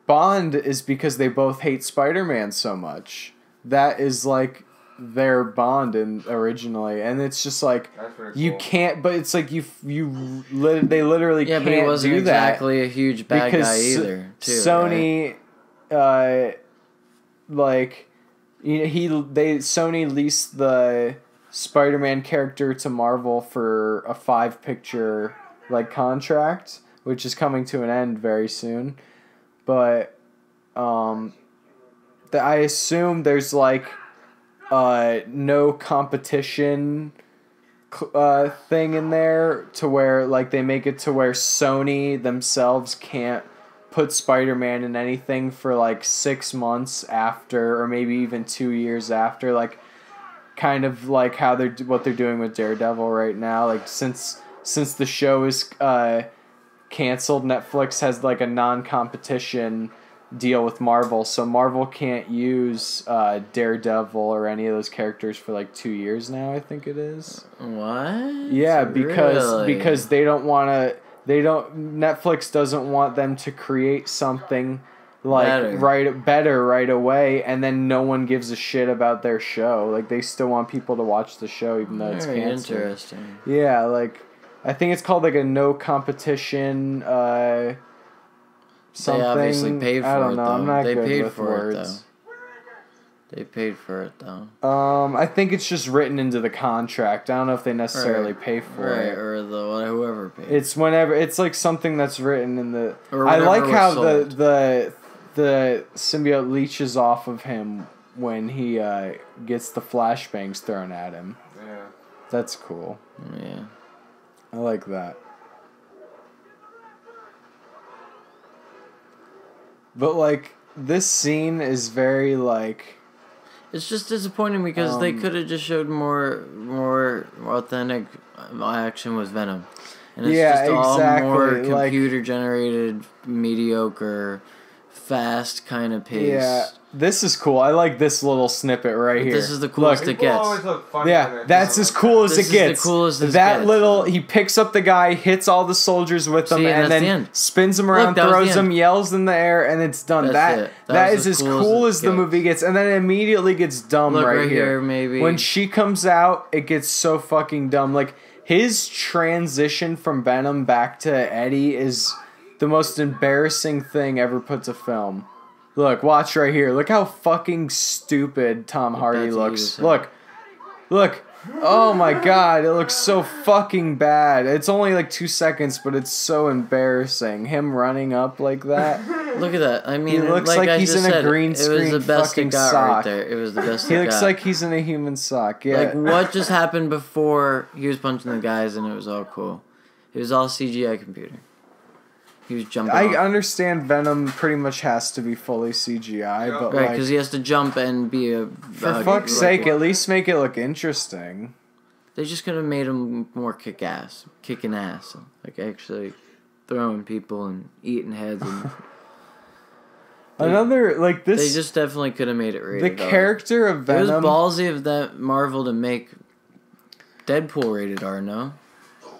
bond is because they both hate Spider-Man so much. That is like their bond originally, and it's just like you cool. can't. But it's like they literally yeah, can't but he wasn't do that exactly a huge bad because guy either. Too, Sony, like Sony leased the Spider-Man character to Marvel for a 5-picture like contract, which is coming to an end very soon. But I assume there's like no competition thing in there to where like they make it to where Sony themselves can't put Spider-Man in anything for like 6 months after, or maybe even 2 years after, like kind of like how what they're doing with Daredevil right now. Like since the show is canceled, Netflix has like a non-competition deal with Marvel, so Marvel can't use Daredevil or any of those characters for like 2 years now, I think it is. What? Yeah, because Really? they don't want to. Netflix doesn't want them to create something like better right away, and then no one gives a shit about their show. Like they still want people to watch the show even though it's Very canceled. interesting. Yeah, like I think it's called like a no competition something. They obviously paid for I don't it know. though. I'm not They good paid with for words. it though. They paid for it though. I think it's just written into the contract. I don't know if they necessarily pay for it. Or whoever paid. It's whenever it's like something that's written in the. Or I whatever like was how sold. the symbiote leeches off of him when he gets the flashbangs thrown at him. Yeah. That's cool. Yeah. I like that. But like this scene is very like. It's just disappointing because they could have just showed more authentic action with Venom. And it's Yeah, just all exactly, more like- computer generated, mediocre, fast kind of pace. Yeah, this is cool. I like this little snippet right here. This is the coolest Look, it gets. Always look funny when Yeah, they're that's doing as it. cool as This it is the gets. coolest it that gets. little, he picks up the guy, hits all the soldiers with him, See, and and that's the then end. spins him around, that was the throws him, end. yells in the air, and it's done. That's it. That That was is as as cool as cool it as the gets. movie gets, and then it immediately gets dumb Look right right here. here, maybe. When she comes out, it gets so fucking dumb. Like his transition from Venom back to Eddie is the most embarrassing thing ever put to film. Look, watch right here. Look how fucking stupid Tom Hardy that's what he looks. was Look. Oh my god, it looks so fucking bad. It's only like 2 seconds, but it's so embarrassing. Him running up like that. Look at that. I mean, He looks like like I he's just in a said, green it was screen the best fucking it got sock. right there. It was the best He it looks got. like he's in a human sock. Yeah. Like, what just happened before he was punching the guys and it was all cool? It was all CGI computer. He was jumping I off. understand Venom pretty much has to be fully CGI, but Right, like, because he has to jump and be a... for fuck's sake, at least make it look interesting. They just could have made him more kicking ass. Like, actually throwing people and eating heads. And Another, like, this... They just definitely could have made it rated The R. character of Venom... It was ballsy of that Marvel to make Deadpool rated R, no?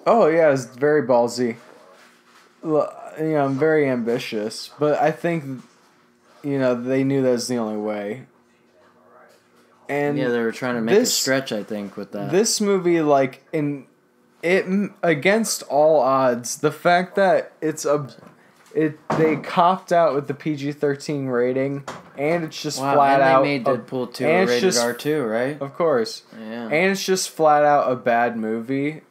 Oh, yeah, it's very ballsy. I'm very ambitious, but I think, they knew that was the only way. And yeah, they were trying to make a stretch, I think, with that. This movie, like, against all odds, the fact that they copped out with the PG-13 rating, and it's just flat out... and they made Deadpool 2 rated R too, right? Of course. Yeah. And it's just flat out a bad movie,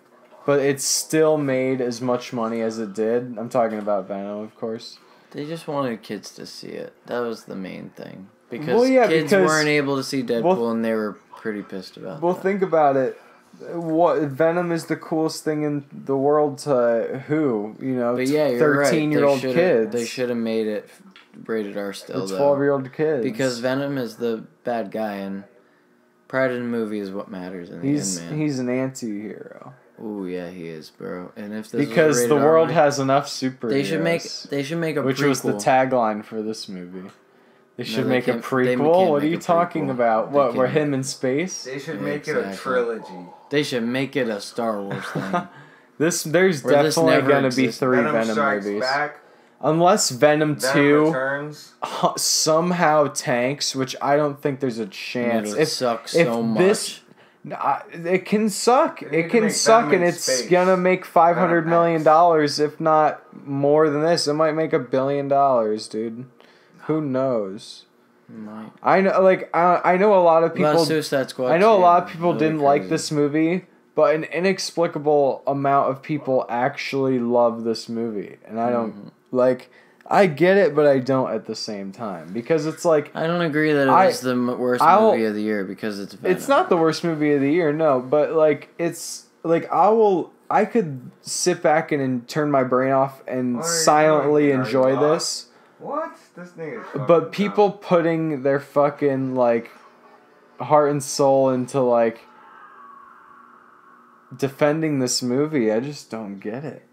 but it still made as much money as it did. I'm talking about Venom, of course. They just wanted kids to see it. That was the main thing. Because kids weren't able to see Deadpool, and they were pretty pissed about that. Well, think about it. Venom is the coolest thing in the world to who? But yeah, you're 13-year-old kids. They should have made it rated R still, the 12-year-old kids. Because Venom is the bad guy, and pride in the movie is what matters in the end, man. He's an anti-hero. Ooh, yeah, he is, bro. And if this because was the rated world R, has enough superheroes. They should make a which prequel. was the tagline for this movie. They should make a they prequel? What are make you a talking prequel. about? What, we're him in space? They should make it a trilogy. They should make it a Star Wars thing. There's definitely going to be 3 Venom movies. Back, unless Venom 2 returns. Somehow tanks, which I don't think there's a chance. It sucks so much. It can suck. It can suck, and it's gonna make $500 million, if not more than this. It might make $1 billion, dude. Who knows? I know, I know a lot of people. Suicide Squad. I know a lot of people didn't like this movie, but an inexplicable amount of people actually love this movie, and I don't I get it, but I don't at the same time, because it's like I don't agree that it was the worst movie of the year because it's Venom. It's not the worst movie of the year, no, but it's I could sit back and turn my brain off and silently enjoy this. What? This thing is but people putting their fucking heart and soul into defending this movie, I just don't get it.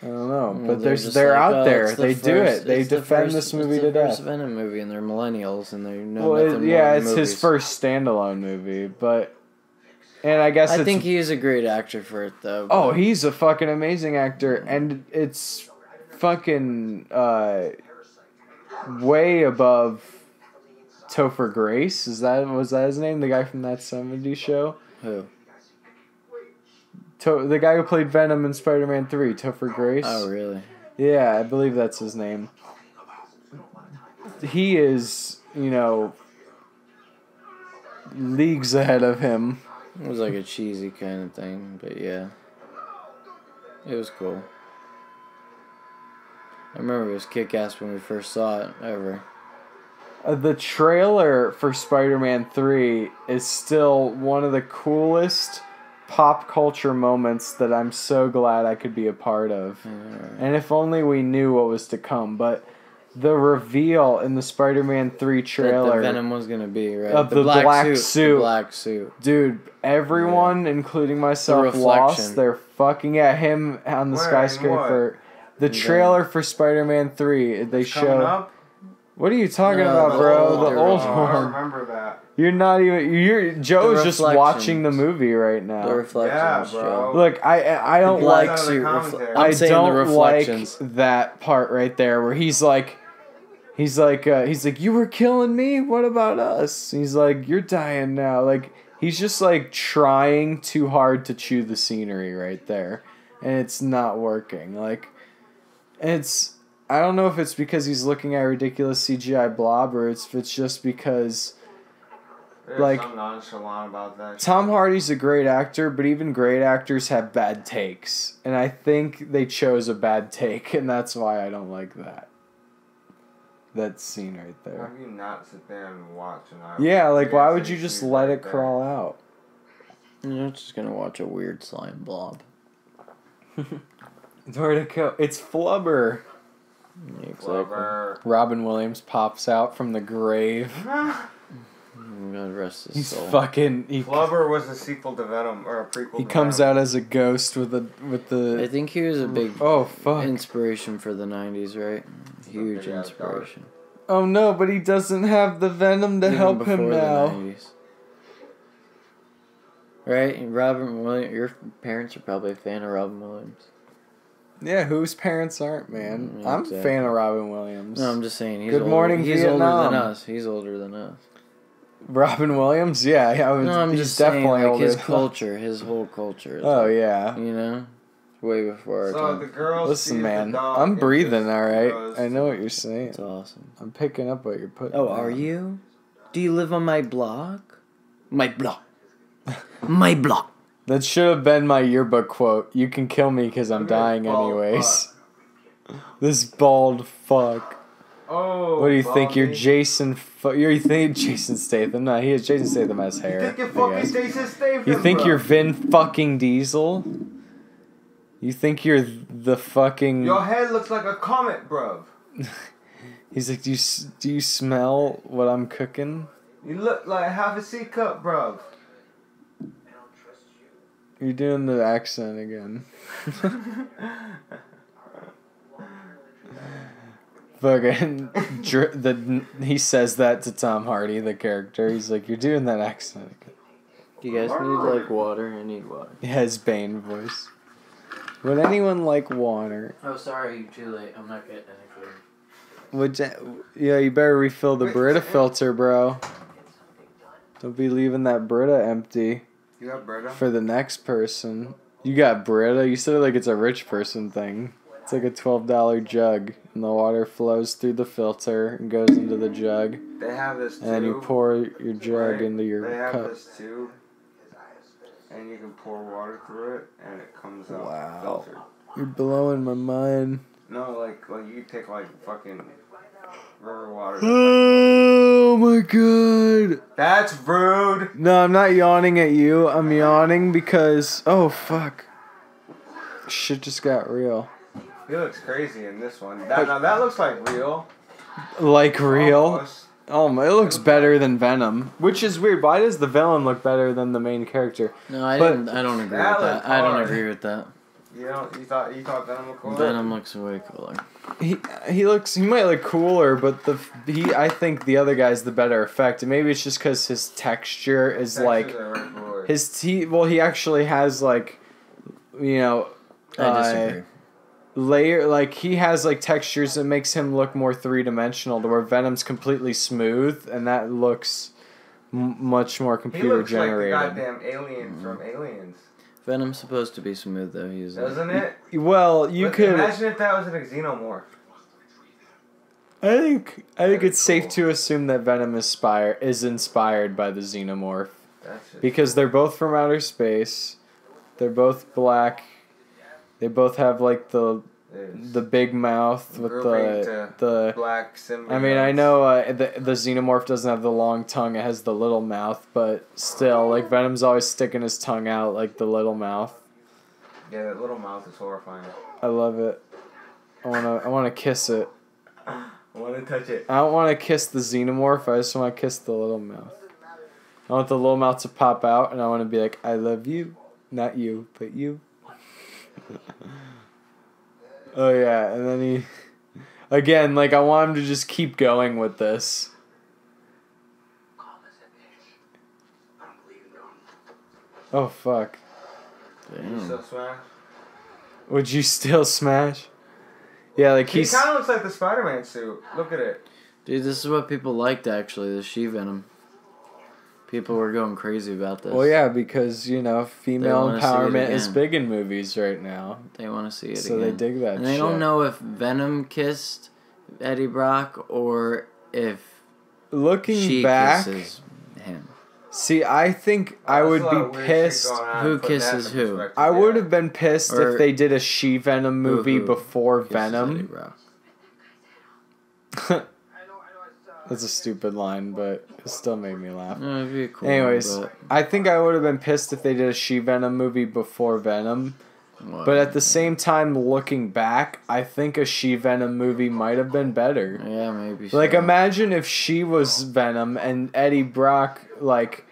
I don't know, but they're out there. They do it. They defend this movie to death. It's the first Venom movie, and they're millennials, and they know nothing more than it's his first standalone movie, and I guess I think he is a great actor for it, though. Oh, he's a fucking amazing actor, and it's fucking way above Topher Grace. Was that his name? The guy from that '70s show. Who? The guy who played Venom in Spider-Man 3, Topher Grace. Oh, really? Yeah, I believe that's his name. He is, leagues ahead of him. It was like a cheesy kind of thing, but yeah. It was cool. I remember it was kick-ass when we first saw it, ever. The trailer for Spider-Man 3 is still one of the coolest pop culture moments that I'm so glad I could be a part of. And if only we knew what was to come. But the reveal in the Spider-Man 3 trailer... That the Venom was going to be, right? Of the black suit. The black suit. Dude, everyone, including myself, lost their fucking... Yeah, him on the skyscraper. The trailer for Spider-Man 3, they show... What are you talking about, bro? The old one. I remember that. You're not even. Joe's just watching the movie right now. The reflections, bro. Look, I don't like. I don't like that part right there where he's like, you were killing me. What about us? He's like, you're dying now. He's just trying too hard to chew the scenery right there, and it's not working. I don't know if it's because he's looking at a ridiculous CGI blob or if it's just because there's something nonchalant about that. Tom Hardy's a great actor, but even great actors have bad takes. And I think they chose a bad take, and that's why I don't like that. That scene right there. How can you not sit there and watch why would you just let it crawl out? You're just gonna watch a weird slime blob. Where'd it go? It's Flubber. Exactly. Robin Williams pops out from the grave. God rest his He's soul. fucking. Flubber was a sequel to Venom or a prequel. He to comes Venom. out as a ghost with the. I think he was a big fuck. inspiration for the 90s, right? Huge Yeah, inspiration. Oh no, but he doesn't have the venom to Even help before him the now. 90s. Right? Robert Williams, your parents are probably a fan of Robin Williams. Yeah, whose parents aren't, man? Yeah, I'm exactly. a fan of Robin Williams. No, I'm just saying he's Good older. Morning, He's Vietnam. older than us. He's older than us. Robin Williams? Yeah, I'm he's just saying, definitely like, older his than us. culture, his whole culture. Is Oh like, yeah. You know? Way before our So time. the girl Listen, sees man, the dog I'm and breathing, just all right. goes I know to- what you're saying. It's awesome. I'm picking up what you're putting. Oh, down. are you? Do you live on my block? My block. My block. That should have been my yearbook quote. You can kill me because I'm Look at dying this bald anyways. This bald fuck. Oh. What do you think? You're Baldy. Jason. You think Jason Statham? No, Jason Statham has hair. You think you're I fucking guess. Jason Statham? You think bro. you're Vin fucking Diesel? You think you're the fucking? Your head looks like a comet, bro. He's like, do you smell what I'm cooking? You look like half a C cup, bro. You're doing the accent again. Fucking, he says that to Tom Hardy, the character. He's like, you're doing that accent again. Do you guys need, like, water? I need water. He has Bane voice. Would anyone like water? Oh, sorry, too late. I'm not getting any food. Yeah, you better refill the Brita filter, bro. Don't be leaving that Brita empty You got Brita? for the next person. You got Brita? You said it like it's a rich person thing. It's like a $12 jug, and the water flows through the filter and goes into the jug. They have this too. And then you pour your jug right? into your They have cup. this too. And you can pour water through it, and it comes out Wow. filtered. You're blowing my mind. No, like you take like fucking river water. Oh my god. That's rude. No, I'm not yawning at you. I'm yawning because... Oh, fuck. Shit just got real. He looks crazy in this one. Now that looks like real. Like real? Almost. Oh my, it looks better than Venom. Which is weird. Why does the villain look better than the main character? No, I But- don't agree with That that. looked I don't hard. agree with that. You thought Venom looked cool? Venom looks way cooler. He might look cooler, but I think the other guy's the better effect. And maybe it's just because his texture is Textures like are way cooler. his teeth. Well, he actually has like, you know, I disagree. layer, like he has like textures that makes him look more three-dimensional, to where Venom's completely smooth, and that looks much more He computer looks generated. like the goddamn alien from Aliens. Venom's supposed to be smooth though. He's Doesn't it? Well, you could. Imagine if that was an xenomorph. I think it's safe cool. to assume that Venom is inspired by the xenomorph, That's just because they're both from outer space. They're both black. They both have like the big mouth with grouping to the. black symbiotes. I mean, I know the xenomorph doesn't have the long tongue; it has the little mouth. But still, like Venom's always sticking his tongue out like the little mouth. Yeah, that little mouth is horrifying. I love it. I wanna kiss it. I want to touch it. I don't want to kiss the xenomorph. I just want to kiss the little mouth. I want the little mouth to pop out, and I want to be like, "I love you, not you, but you." Oh yeah, and then he, again, like I want him to just keep going with this. Oh fuck! You still smash? Would you still smash? Yeah, like He he's. kind of looks like the Spider-Man suit. Look at it. Dude, this is what people liked actually. The She-Venom. People were going crazy about this. Well, yeah, because female wanna see it empowerment is again. big in movies right now, They want to see it so again. they dig that. And they shit. don't know if Venom kissed Eddie Brock or if Looking she back, kisses him. see, I think I would There's a lot of be weird shit pissed. going on. Who Put that in kisses who? perspective, I would yeah. have been pissed Or- if they did a She-Venom movie who before Kisses Eddie Venom. Brock. That's a stupid line, but it still made me laugh. No, it'd be cool. Anyways, but I think I would have been pissed if they did a She-Venom movie before Venom, But at the same time, looking back, I think a She-Venom movie might have been better. Yeah, maybe so. Like, imagine if she was Venom and Eddie Brock, like...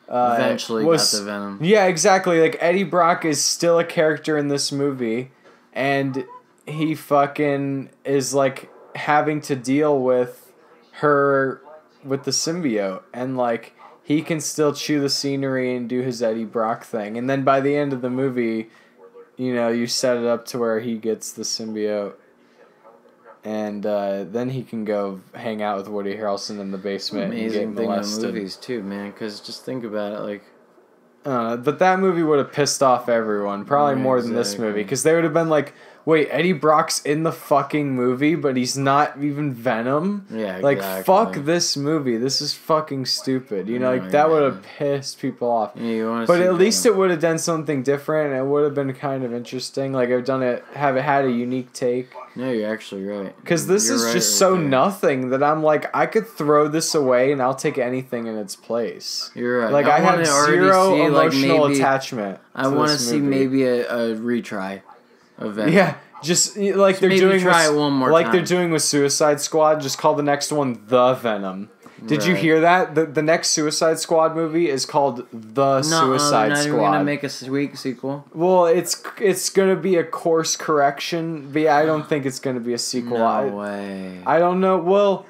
eventually got the Venom. Yeah, exactly. Like, Eddie Brock is still a character in this movie, and he fucking is, like, having to deal with her with the symbiote. And, like, he can still chew the scenery and do his Eddie Brock thing. And then by the end of the movie... You know, you set it up to where he gets the symbiote, and then he can go hang out with Woody Harrelson in the basement Amazing and get molested. thing in movies too, man. Because just think about it, like. But that movie would have pissed off everyone, probably more than this movie, because they would have been like, "Wait, Eddie Brock's in the fucking movie, but he's not even Venom." Yeah, like exactly. fuck this movie. This is fucking stupid. You know, like that would have pissed people off. Yeah, but at least it would have done something different, and it would have been kind of interesting. Like have it had a unique take. No, you're actually right. Because this is just so nothing that I'm like, I could throw this away and I'll take anything in its place. You're right. Like I have zero emotional attachment. I want to see maybe a retry of Venom. Yeah, just like they're doing. Try it one more like time. they're doing with Suicide Squad. Just call the next one The Venom. Did you hear that? The next Suicide Squad movie is called The Suicide Squad. Squad. Gonna make a sequel. Well, it's gonna be a course correction, but yeah, I don't think it's gonna be a sequel. No way. I don't know. Well,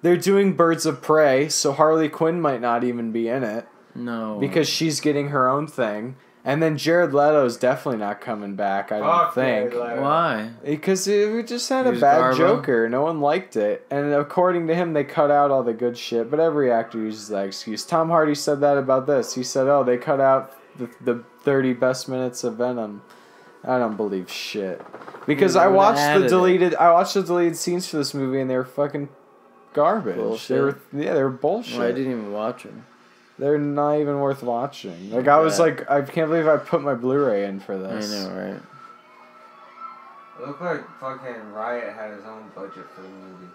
they're doing Birds of Prey, so Harley Quinn might not even be in it. No. Because she's getting her own thing. And then Jared Leto's definitely not coming back, I don't think. Why? Because we just had a bad Joker. No one liked it. And according to him, they cut out all the good shit. But every actor uses that excuse. Tom Hardy said that about this. He said, oh, they cut out the 30 best minutes of Venom. I don't believe shit. Because I watched the deleted scenes for this movie, and they were fucking garbage. Bullshit. They were bullshit. Well, I didn't even watch them. They're not even worth watching. Like, I was like, I can't believe I put my Blu-ray in for this. I know, right? It looked like fucking Riot had his own budget for the movie.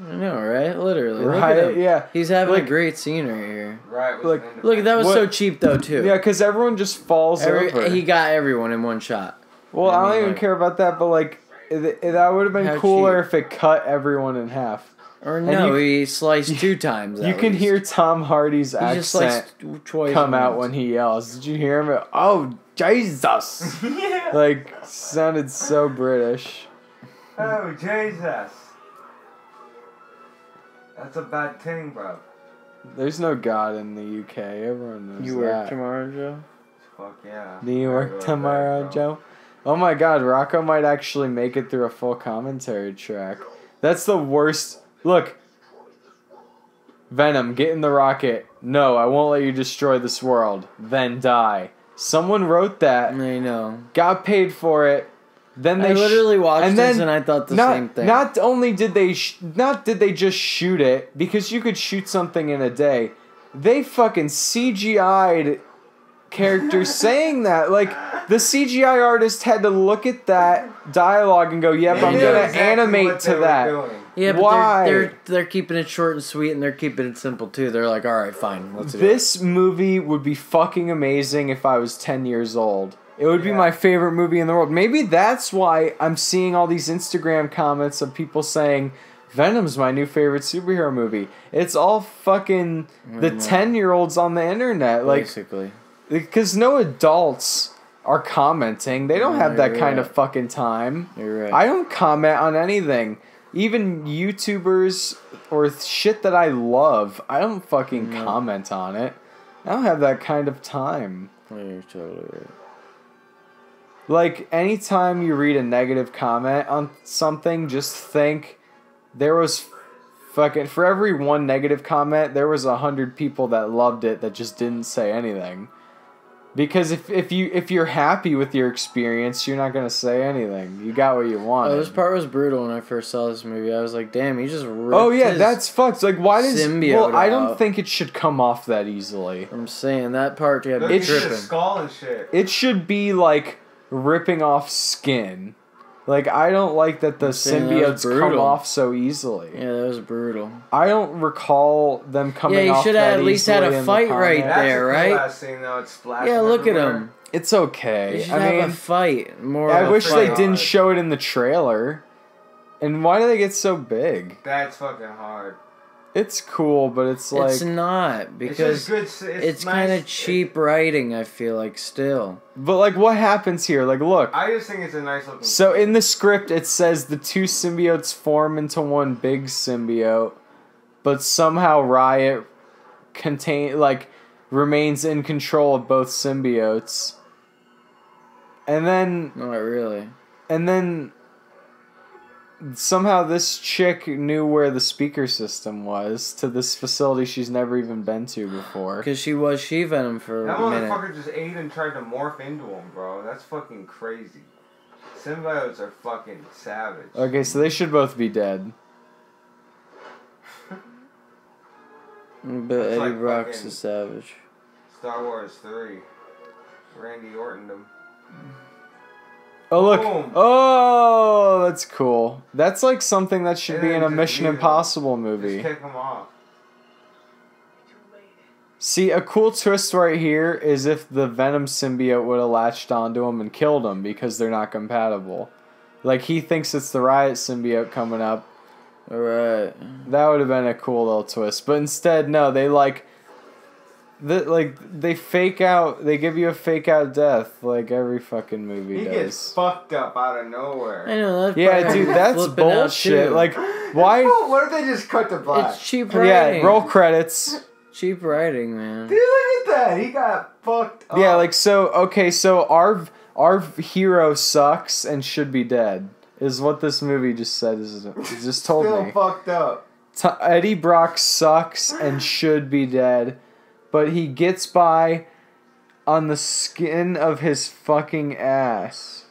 I know, right? Literally. Riot, yeah. He's having a great scene right here. Riot was look, that was so cheap, though, too. Yeah, because everyone just falls over. He got everyone in one shot. Well, I don't even care about that, but, like, that would have been cooler if it cut everyone in half. Or no, he sliced 2 times. You can hear Tom Hardy's accent come out when he yells. Did you hear him? Oh, Jesus! Yeah. Like, sounded so British. Oh, Jesus. That's a bad thing, bro. There's no God in the UK. Everyone knows that. You work tomorrow, Joe? Fuck yeah. Do you work tomorrow, Joe? Oh my God, Rocco might actually make it through a full commentary track. That's the worst... Look, Venom, get in the rocket. No, I won't let you destroy this world. Then die. Someone wrote that. I know. Got paid for it. Then they I literally watched this and I thought the same thing. Not only did they just shoot it, because you could shoot something in a day. They fucking CGI'd characters saying that. Like, the CGI artist had to look at that dialogue and go, yep, I'm going to animate to that. Yeah, but why? They're keeping it short and sweet, and they're keeping it simple, too. They're like, alright, fine, let's do it. This movie would be fucking amazing if I was 10 years old. It would be my favorite movie in the world. Maybe that's why I'm seeing all these Instagram comments of people saying, Venom's my new favorite superhero movie. It's all fucking the 10-year-olds on the internet. Like, basically. Because no adults are commenting. They don't have that kind of fucking time. You're right. I don't comment on anything. Even YouTubers or shit that I love, I don't fucking comment on it. I don't have that kind of time. You're totally right. Like, anytime you read a negative comment on something, just think there was fucking... For every one negative comment, there was 100 people that loved it that just didn't say anything. Because if you're happy with your experience, you're not gonna say anything. You got what you wanted. Oh, this part was brutal when I first saw this movie. I was like, damn, he just ripped that's fucked. Like, why does symbiote Well, I don't out. think it should come off that easily. I'm saying that part had Look me at his tripping. skull and shit. It should be like ripping off skin. Like, I don't like that the saying that was symbiotes come brutal. off so easily. Yeah, that was brutal. I don't recall them coming off. Yeah, you should have at least had a fight right That's there, a right? cool ass scene, though. It's splashing Yeah, look at everywhere. him. It's okay. You should I have mean, a fight. More. I of a wish they fight. didn't show it in the trailer. And why do they get so big? That's fucking hard. It's cool, but it's like... It's It's just not because good. it's nice. kind of cheap writing. I feel like still. But, like, what happens here? Like, look. I just think it's a nice looking. So, in the script, it says the two symbiotes form into one big symbiote, but somehow Riot remains in control of both symbiotes. And then... Not really. And then... Somehow this chick knew where the speaker system was to this facility she's never even been to before. Because she was She-Venom for That a minute. motherfucker just ate and tried to morph into him, bro. That's fucking crazy. Symbiotes are fucking savage. Okay, so they should both be dead. But It's Eddie like Brock's fucking- a savage. Star Wars 3. Randy Orton them. Oh, look. Boom. Oh, that's cool. That's like something that should And be then in a just Mission leave him. Impossible Just movie. kick him off. See, a cool twist right here is if the Venom symbiote would have latched onto him and killed him because they're not compatible. Like, he thinks it's the Riot symbiote coming up. Alright. That would have been a cool little twist. But instead, no, they they fake out, they give you a fake out death like every fucking movie He does. gets fucked up out of nowhere. I know that's Yeah, probably dude, that's flipping out, bullshit. too. Like, why? What if they just cut the black? It's cheap Yeah, writing. roll credits. Cheap writing, man. Dude, look at that. He got fucked up. Yeah, like, so, okay, so our hero sucks and should be dead, is what this movie just said. It just told Still me. fucked up. Eddie Brock sucks and should be dead, but he gets by on the skin of his fucking ass.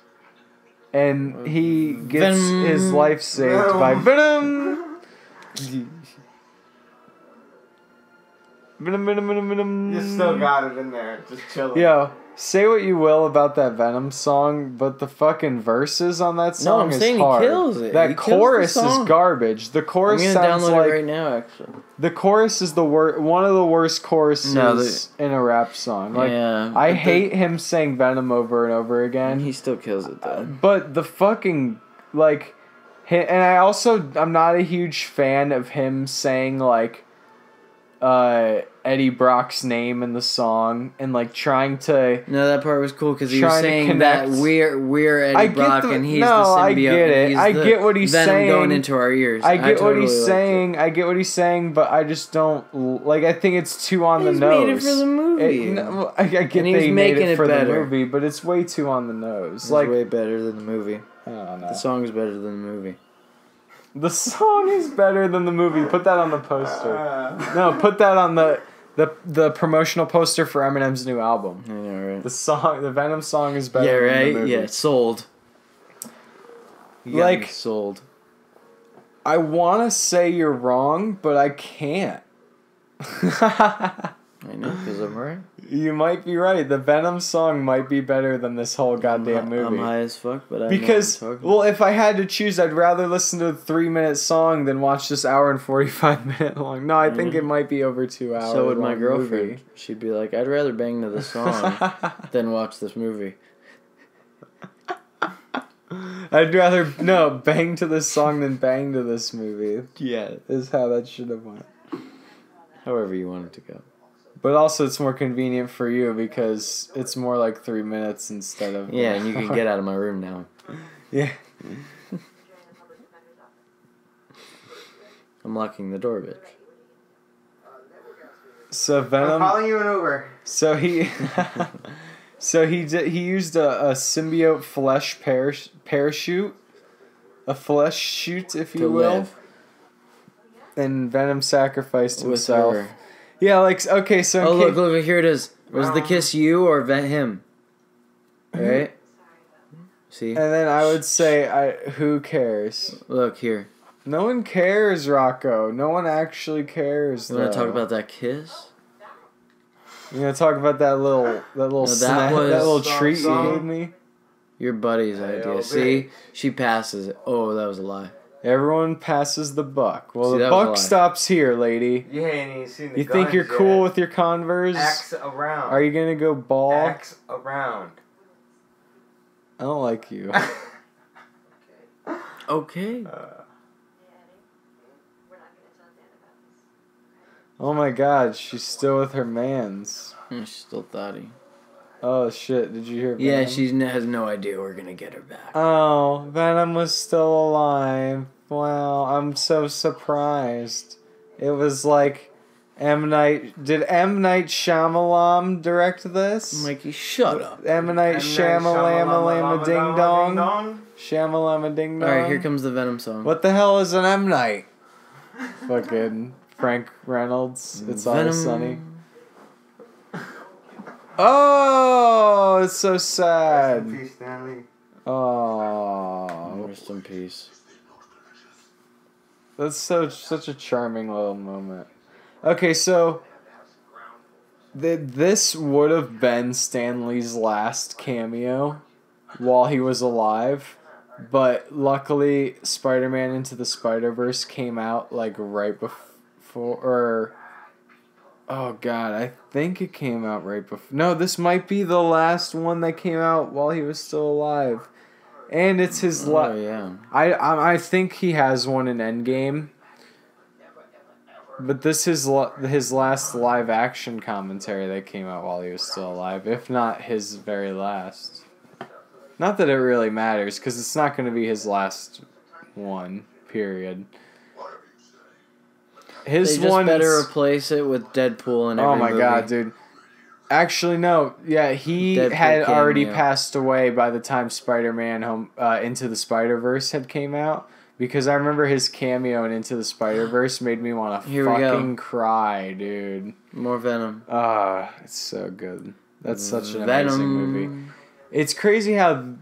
And he gets Venom. his life saved by Venom. Venom. You still got it in there. Just chilling. Yo, say what you will about that Venom song, but the fucking verses on that song I'm is saying hard. he kills it. That He kills the chorus is song. garbage. The I'm chorus gonna sounds download like it right now, actually. the chorus is one of the worst choruses No, in a rap song. Like, Yeah, I but hate him saying Venom over and over again. He still kills it, though. But the fucking, like, and I'm not a huge fan of him saying, like, Eddie Brock's name in the song and, like, trying to... No, that part was cool because he was Trying to saying connect. that we're Eddie I get Brock the- and he's no, the symbiote. I get it. and he's I the get what he's Venom saying. going into our ears. I get what totally he's liked saying. I get what he's saying, but I just don't like. I think it's too on the He's nose. made it for the movie. I get And he was they made making it it for better. the movie, but it's way too on the nose. It's Like, way better than the movie. I don't know. The song is better than the movie. The song is better than the movie. Put that on the poster. No, put that on the promotional poster for Eminem's new album. I know, right? The Venom song is better. Yeah, than the right. movie. Yeah, sold. You got Like- me sold. I want to say you're wrong, but I can't. I know, because I'm right. You might be right. The Venom song might be better than this whole goddamn movie. I'm high as fuck, but I Because, know what I'm talking well, if I had to choose, I'd rather listen to a 3-minute song than watch this hour and 45-minute long. No, I think it might be over 2 hours. So would my girlfriend. She'd be like, I'd rather bang to this song than watch this movie. I'd rather, bang to this song than bang to this movie. Yeah. Is how that should have went. However you want it to go. But also, it's more convenient for you because it's more like 3 minutes instead of... Yeah, and you can get out of my room now. Yeah. I'm locking the door, bitch. So I'm Venom... calling you an Uber. So he... he used a symbiote flesh parachute. A flesh chute, if you To will. live. And Venom sacrificed With himself. her. Yeah, like, okay, so... Oh, look, here it is. Was the kiss you or him? Right? See? And then I would say, who cares? Look, here. No one cares, Rocco. No one actually cares, You want to though. talk about that kiss? You want to talk about that little that snack, was- that little Song, treat song. you gave me? Your buddy's Hey, idea. yo, See? bitch. She passes it. Oh, that was a lie. Everyone passes the buck. Well, See, the that was a buck lie. stops here, lady. You ain't even seen the You think guns you're cool yet. with your Converse? Axe around. Are you gonna go ball? Axe around. I don't like you. Okay. Oh my god, she's still with her mans. She's still thotty. Oh shit, did you hear Yeah, Venom? she has no idea we're gonna get her back. Oh, Venom was still alive. Wow, I'm so surprised. It was like Did M. Night Shyamalan direct this? Mikey, shut up. M. Night Shyamalama Ding Dong? Shamalama Ding Dong? Alright, here comes the Venom song. What the hell is an M. Night? Fucking Frank Reynolds. It's always sunny. Oh, it's so sad. Rest in peace, Stanley. Oh, Rest in peace. that's such a charming little moment. Okay, so this would have been Stanley's last cameo while he was alive, but luckily Spider-Man Into the Spider-Verse came out like right before, or oh god, I think it came out right before. No, this might be the last one that came out while he was still alive, and it's his Oh, yeah. I think he has one in Endgame. But this is his last live action commentary that came out while he was still alive, if not his very last. Not that it really matters, because it's not going to be his last one, period. His They just one better replace it with Deadpool and every oh my movie. god, dude. Actually, no. Yeah, he Deadpool had already cameo. passed away by the time Spider-Man Into the Spider-Verse had came out. Because I remember his cameo in Into the Spider-Verse made me want to Here we go. fucking cry, dude. More Venom. It's so good. That's such an Venom. amazing movie. It's crazy how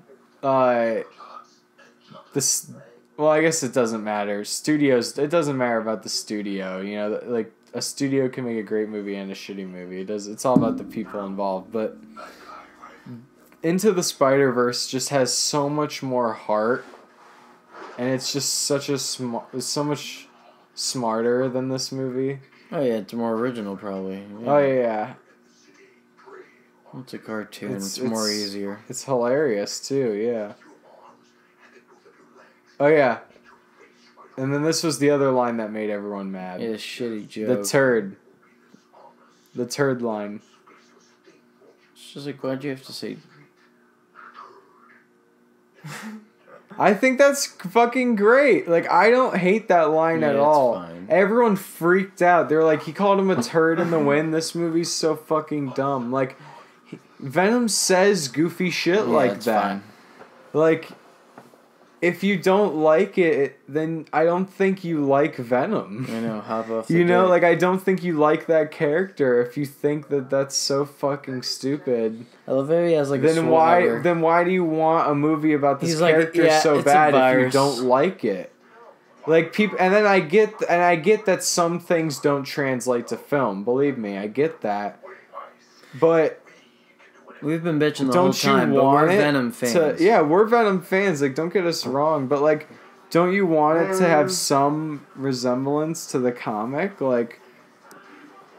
this. Well, I guess it doesn't matter. Studios. It doesn't matter about the studio. You know, like a studio can make a great movie and a shitty movie. It does. It's all about the people involved. But Into the Spider-Verse just has so much more heart, and it's just such a it's so much smarter than this movie. Oh yeah, it's more original probably. Yeah. Oh yeah. It's a cartoon. It's more easier. It's hilarious too, yeah. Oh yeah. And then this was the other line that made everyone mad. Yeah, shitty joke. The turd. The turd line. It's just like, why'd you have to say... I think that's fucking great. Like, I don't hate that line Yeah, at it's all. fine. Everyone freaked out. They're like, he called him a turd in the wind. This movie's so fucking dumb. Like, Venom says goofy shit like it's that. fine. Like, if you don't like it, then I don't think you like Venom. I know, hop off the You know, dick. like, I don't think you like that character if you think that that's so fucking stupid. I love how he has like a Then why swagger. then why do you want a movie about this He's like, character yeah, so it's a bad if you virus. don't like it? Like people, and then I get that some things don't translate to film. Believe me, I get that. But We've been bitching the don't whole time, you but want we're it Venom fans. yeah, we're Venom fans. Like, don't get us wrong, but like, don't you want it to have some resemblance to the comic? Like,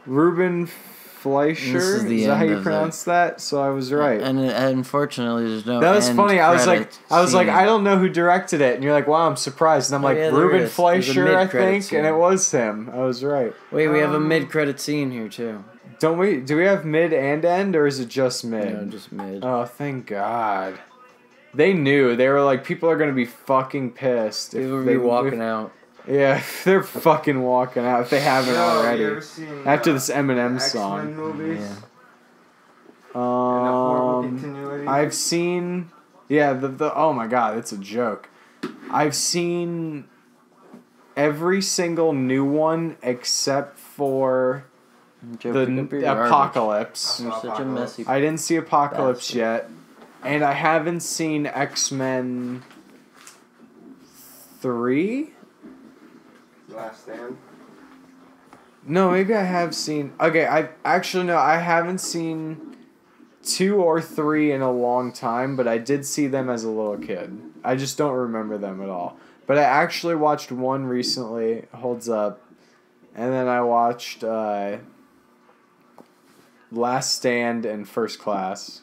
Ruben Fleischer, This is the that how end you of pronounce that? So I was right. And unfortunately, there's no. That was end funny. I was like, scene. I don't know who directed it, and you're like, wow, I'm surprised. And I'm Oh, like, yeah, there Ruben is. There's a Fleischer, I mid-credit think, scene. and it was him. I was right. Wait, we have a mid-credit scene here too. Don't we? Do we have mid and end, or is it just mid? No, just mid. Oh, thank God. They knew. They were like, people are gonna be fucking pissed. People will they be walking out. Yeah, if they're fucking walking out if they haven't Yo, already. you ever seen, After this Eminem X-Men song. movies? Yeah. And a horrible continuity? I've seen, yeah, the oh my god, it's a joke. I've seen every single new one except for Joe, the pick up your garbage. Apocalypse. You're such a messy. I didn't see Apocalypse Bastard. yet, and I haven't seen X-Men 3. Last Stand. No, maybe I have seen. Okay, I actually no, I haven't seen 2 or 3 in a long time, but I did see them as a little kid. I just don't remember them at all. But I actually watched one recently, holds up, and then I watched Last Stand and First Class.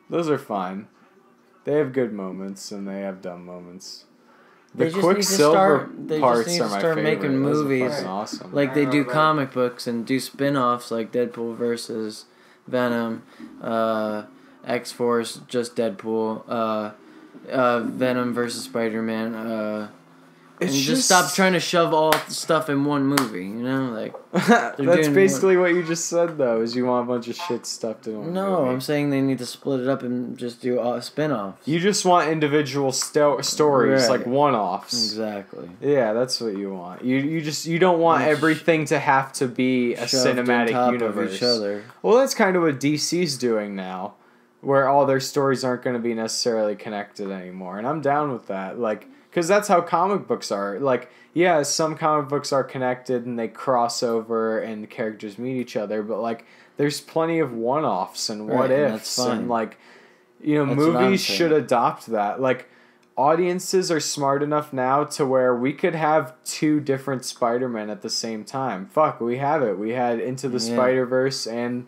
Those are fine. They have good moments and they have dumb moments. The Quicksilver parts are my favorite. Making movies Those are awesome. like they do comic books and do spin-offs like Deadpool versus Venom, X-Force, just Deadpool, Venom versus Spider-Man, and just stop trying to shove all the stuff in one movie, you know? Like that's basically what you just said, though, is you want a bunch of shit stuffed in one movie. I'm saying they need to split it up and just do spin-offs. You just want individual stories, like one-offs. Exactly. Yeah, that's what you want. You don't want everything to have to be a cinematic universe. Of each other. Well, that's kind of what DC's doing now, where all their stories aren't going to be necessarily connected anymore, and I'm down with that. Like, because that's how comic books are. Like, yeah, some comic books are connected and they cross over and the characters meet each other, but like, there's plenty of one-offs and what-ifs, and like, you know, movies should adopt that. Like, audiences are smart enough now to where we could have 2 different Spider-Men at the same time. Fuck, we have it. We had Into the Spider-Verse and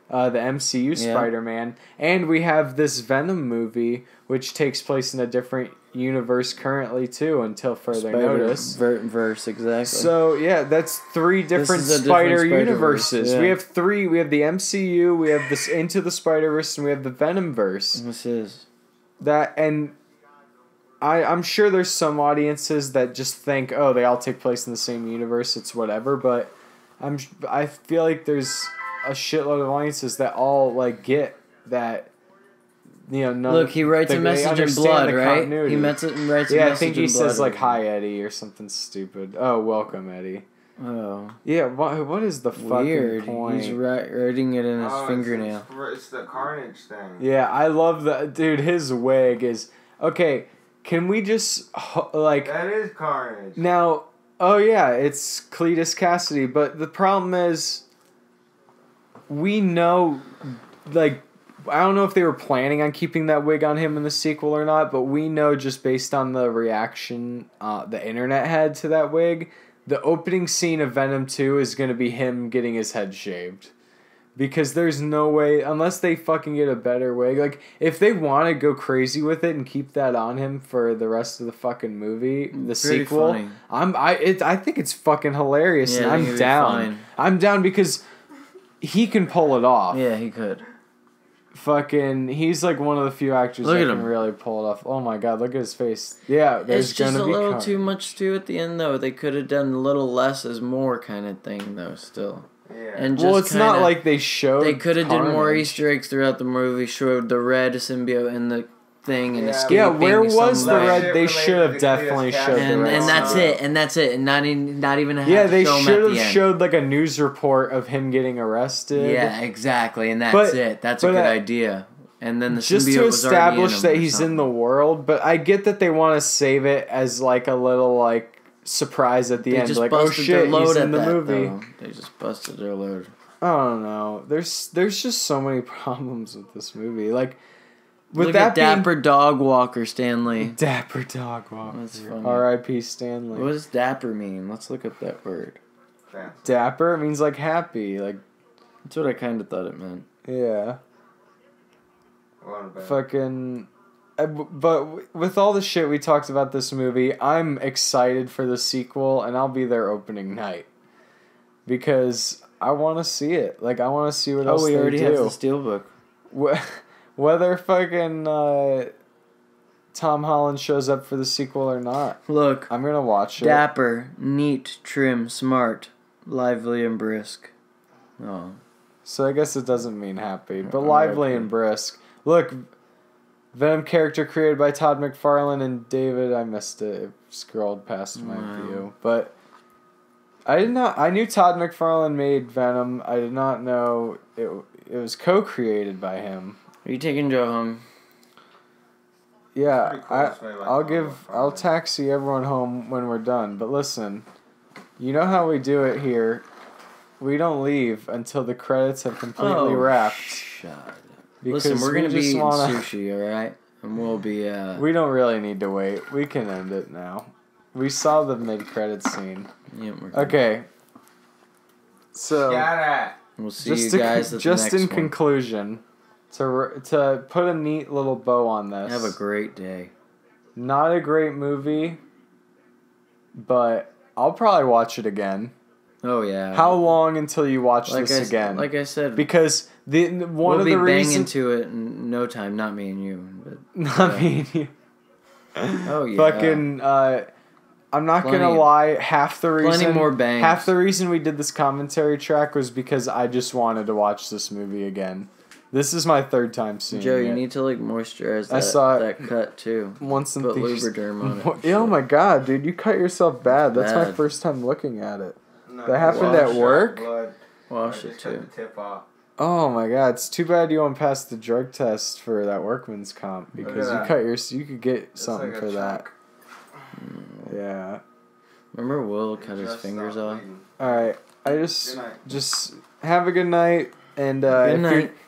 the MCU Spider-Man, and we have this Venom movie, which takes place in a different universe currently too, until further notice. Verse, exactly. So yeah, that's 3 different Spider universes. Yeah. We have 3. We have the MCU, we have this Into the Spider-Verse, and we have the Venomverse. This is that, and I'm sure there's some audiences that just think, oh, they all take place in the same universe, it's whatever. But I feel like there's a shitload of audiences that all like get that. You know, look, he writes a message in blood, right? He writes a message in blood. I think he says like "Hi, Eddie" or something stupid. Oh, welcome, Eddie. Oh. Yeah. What is the fucking point? He's writing it in his fingernail. It's the Carnage thing. Yeah, I love that, dude. His wig is okay. Can we just like? That is Carnage. Now, oh yeah, it's Cletus Cassidy, but the problem is, we know, like. I don't know if they were planning on keeping that wig on him in the sequel or not, but we know just based on the reaction the internet had to that wig, the opening scene of Venom 2 is going to be him getting his head shaved. Because there's no way, unless they fucking get a better wig, like, if they want to go crazy with it and keep that on him for the rest of the fucking movie, the sequel, funny. I think it's fucking hilarious, and I'm down. I'm down because he can pull it off. Yeah, he could. Fucking, he's like one of the few actors that can really pull it off. Oh my god, look at his face. Yeah, there's it's just a little too much too at the end though. They could have done a little less is more kind of thing though. Still, yeah. And just it's not like they showed. They could have did more Easter eggs throughout the movie. Showed the red symbiote in the thing and escaping. Yeah, where was the red? They should have definitely showed the red. And that's it. And that's it. And not even have they should have showed like a news report of him getting arrested. Yeah, exactly. And that's it. That's a good idea. And then the just to establish that he's in the world, but I get that they want to save it as like a little like surprise at the end, like oh shit, he's in the movie. Though. They just busted their load. I don't know. There's just so many problems with this movie. Like with look that at Dapper Dog Walker Stanley. Dapper Dog Walker. That's funny. R.I.P. Stanley. What does dapper mean? Let's look up that word. Dapper means like happy, like. That's what I kind of thought it meant. Yeah. Fucking, but with all the shit we talked about this movie, I'm excited for the sequel, and I'll be there opening night because I want to see it. Like I want to see what else they do. Oh, we already have the steelbook. Whether fucking Tom Holland shows up for the sequel or not, look, I'm gonna watch it. Dapper, neat, trim, smart, lively, and brisk. Oh, so I guess it doesn't mean happy, but lively and brisk. Look, Venom character created by Todd McFarlane and David. I missed it. It scrolled past my view, but I did not. I knew Todd McFarlane made Venom. I did not know it was co-created by him. Are you taking Joe home? Yeah, I'll taxi everyone home when we're done. But listen, you know how we do it here. We don't leave until the credits have completely wrapped. Shut Listen, we're gonna be eating sushi, all right, and we'll be. We don't really need to wait. We can end it now. We saw the mid-credits scene. Yeah, okay. So. We'll see you guys at the next one. Just in conclusion, to put a neat little bow on this. Have a great day. Not a great movie, but I'll probably watch it again. Oh yeah. How long until you watch this again? Like I said, because one of the reasons we'll be banging to it in no time. Not me and you, but not me and you. Oh yeah. Fucking. I'm not gonna lie. Half the reason we did this commentary track was because I just wanted to watch this movie again. This is my third time seeing it. Joe, you need to like moisturize that cut too. Once in put Lubriderm on it. Oh my god, dude, you cut yourself bad. That's my first time looking at it. No, that happened at work. Wash it too. Oh my god, it's too bad you won't pass the drug test for that workman's comp because you could get something for that. Yeah. Remember Will cut his fingers off? Alright, I just have a good night, and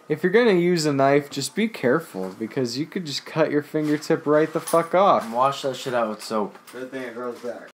if you're gonna use a knife, just be careful because you could just cut your fingertip right the fuck off. And wash that shit out with soap. Good thing it grows back.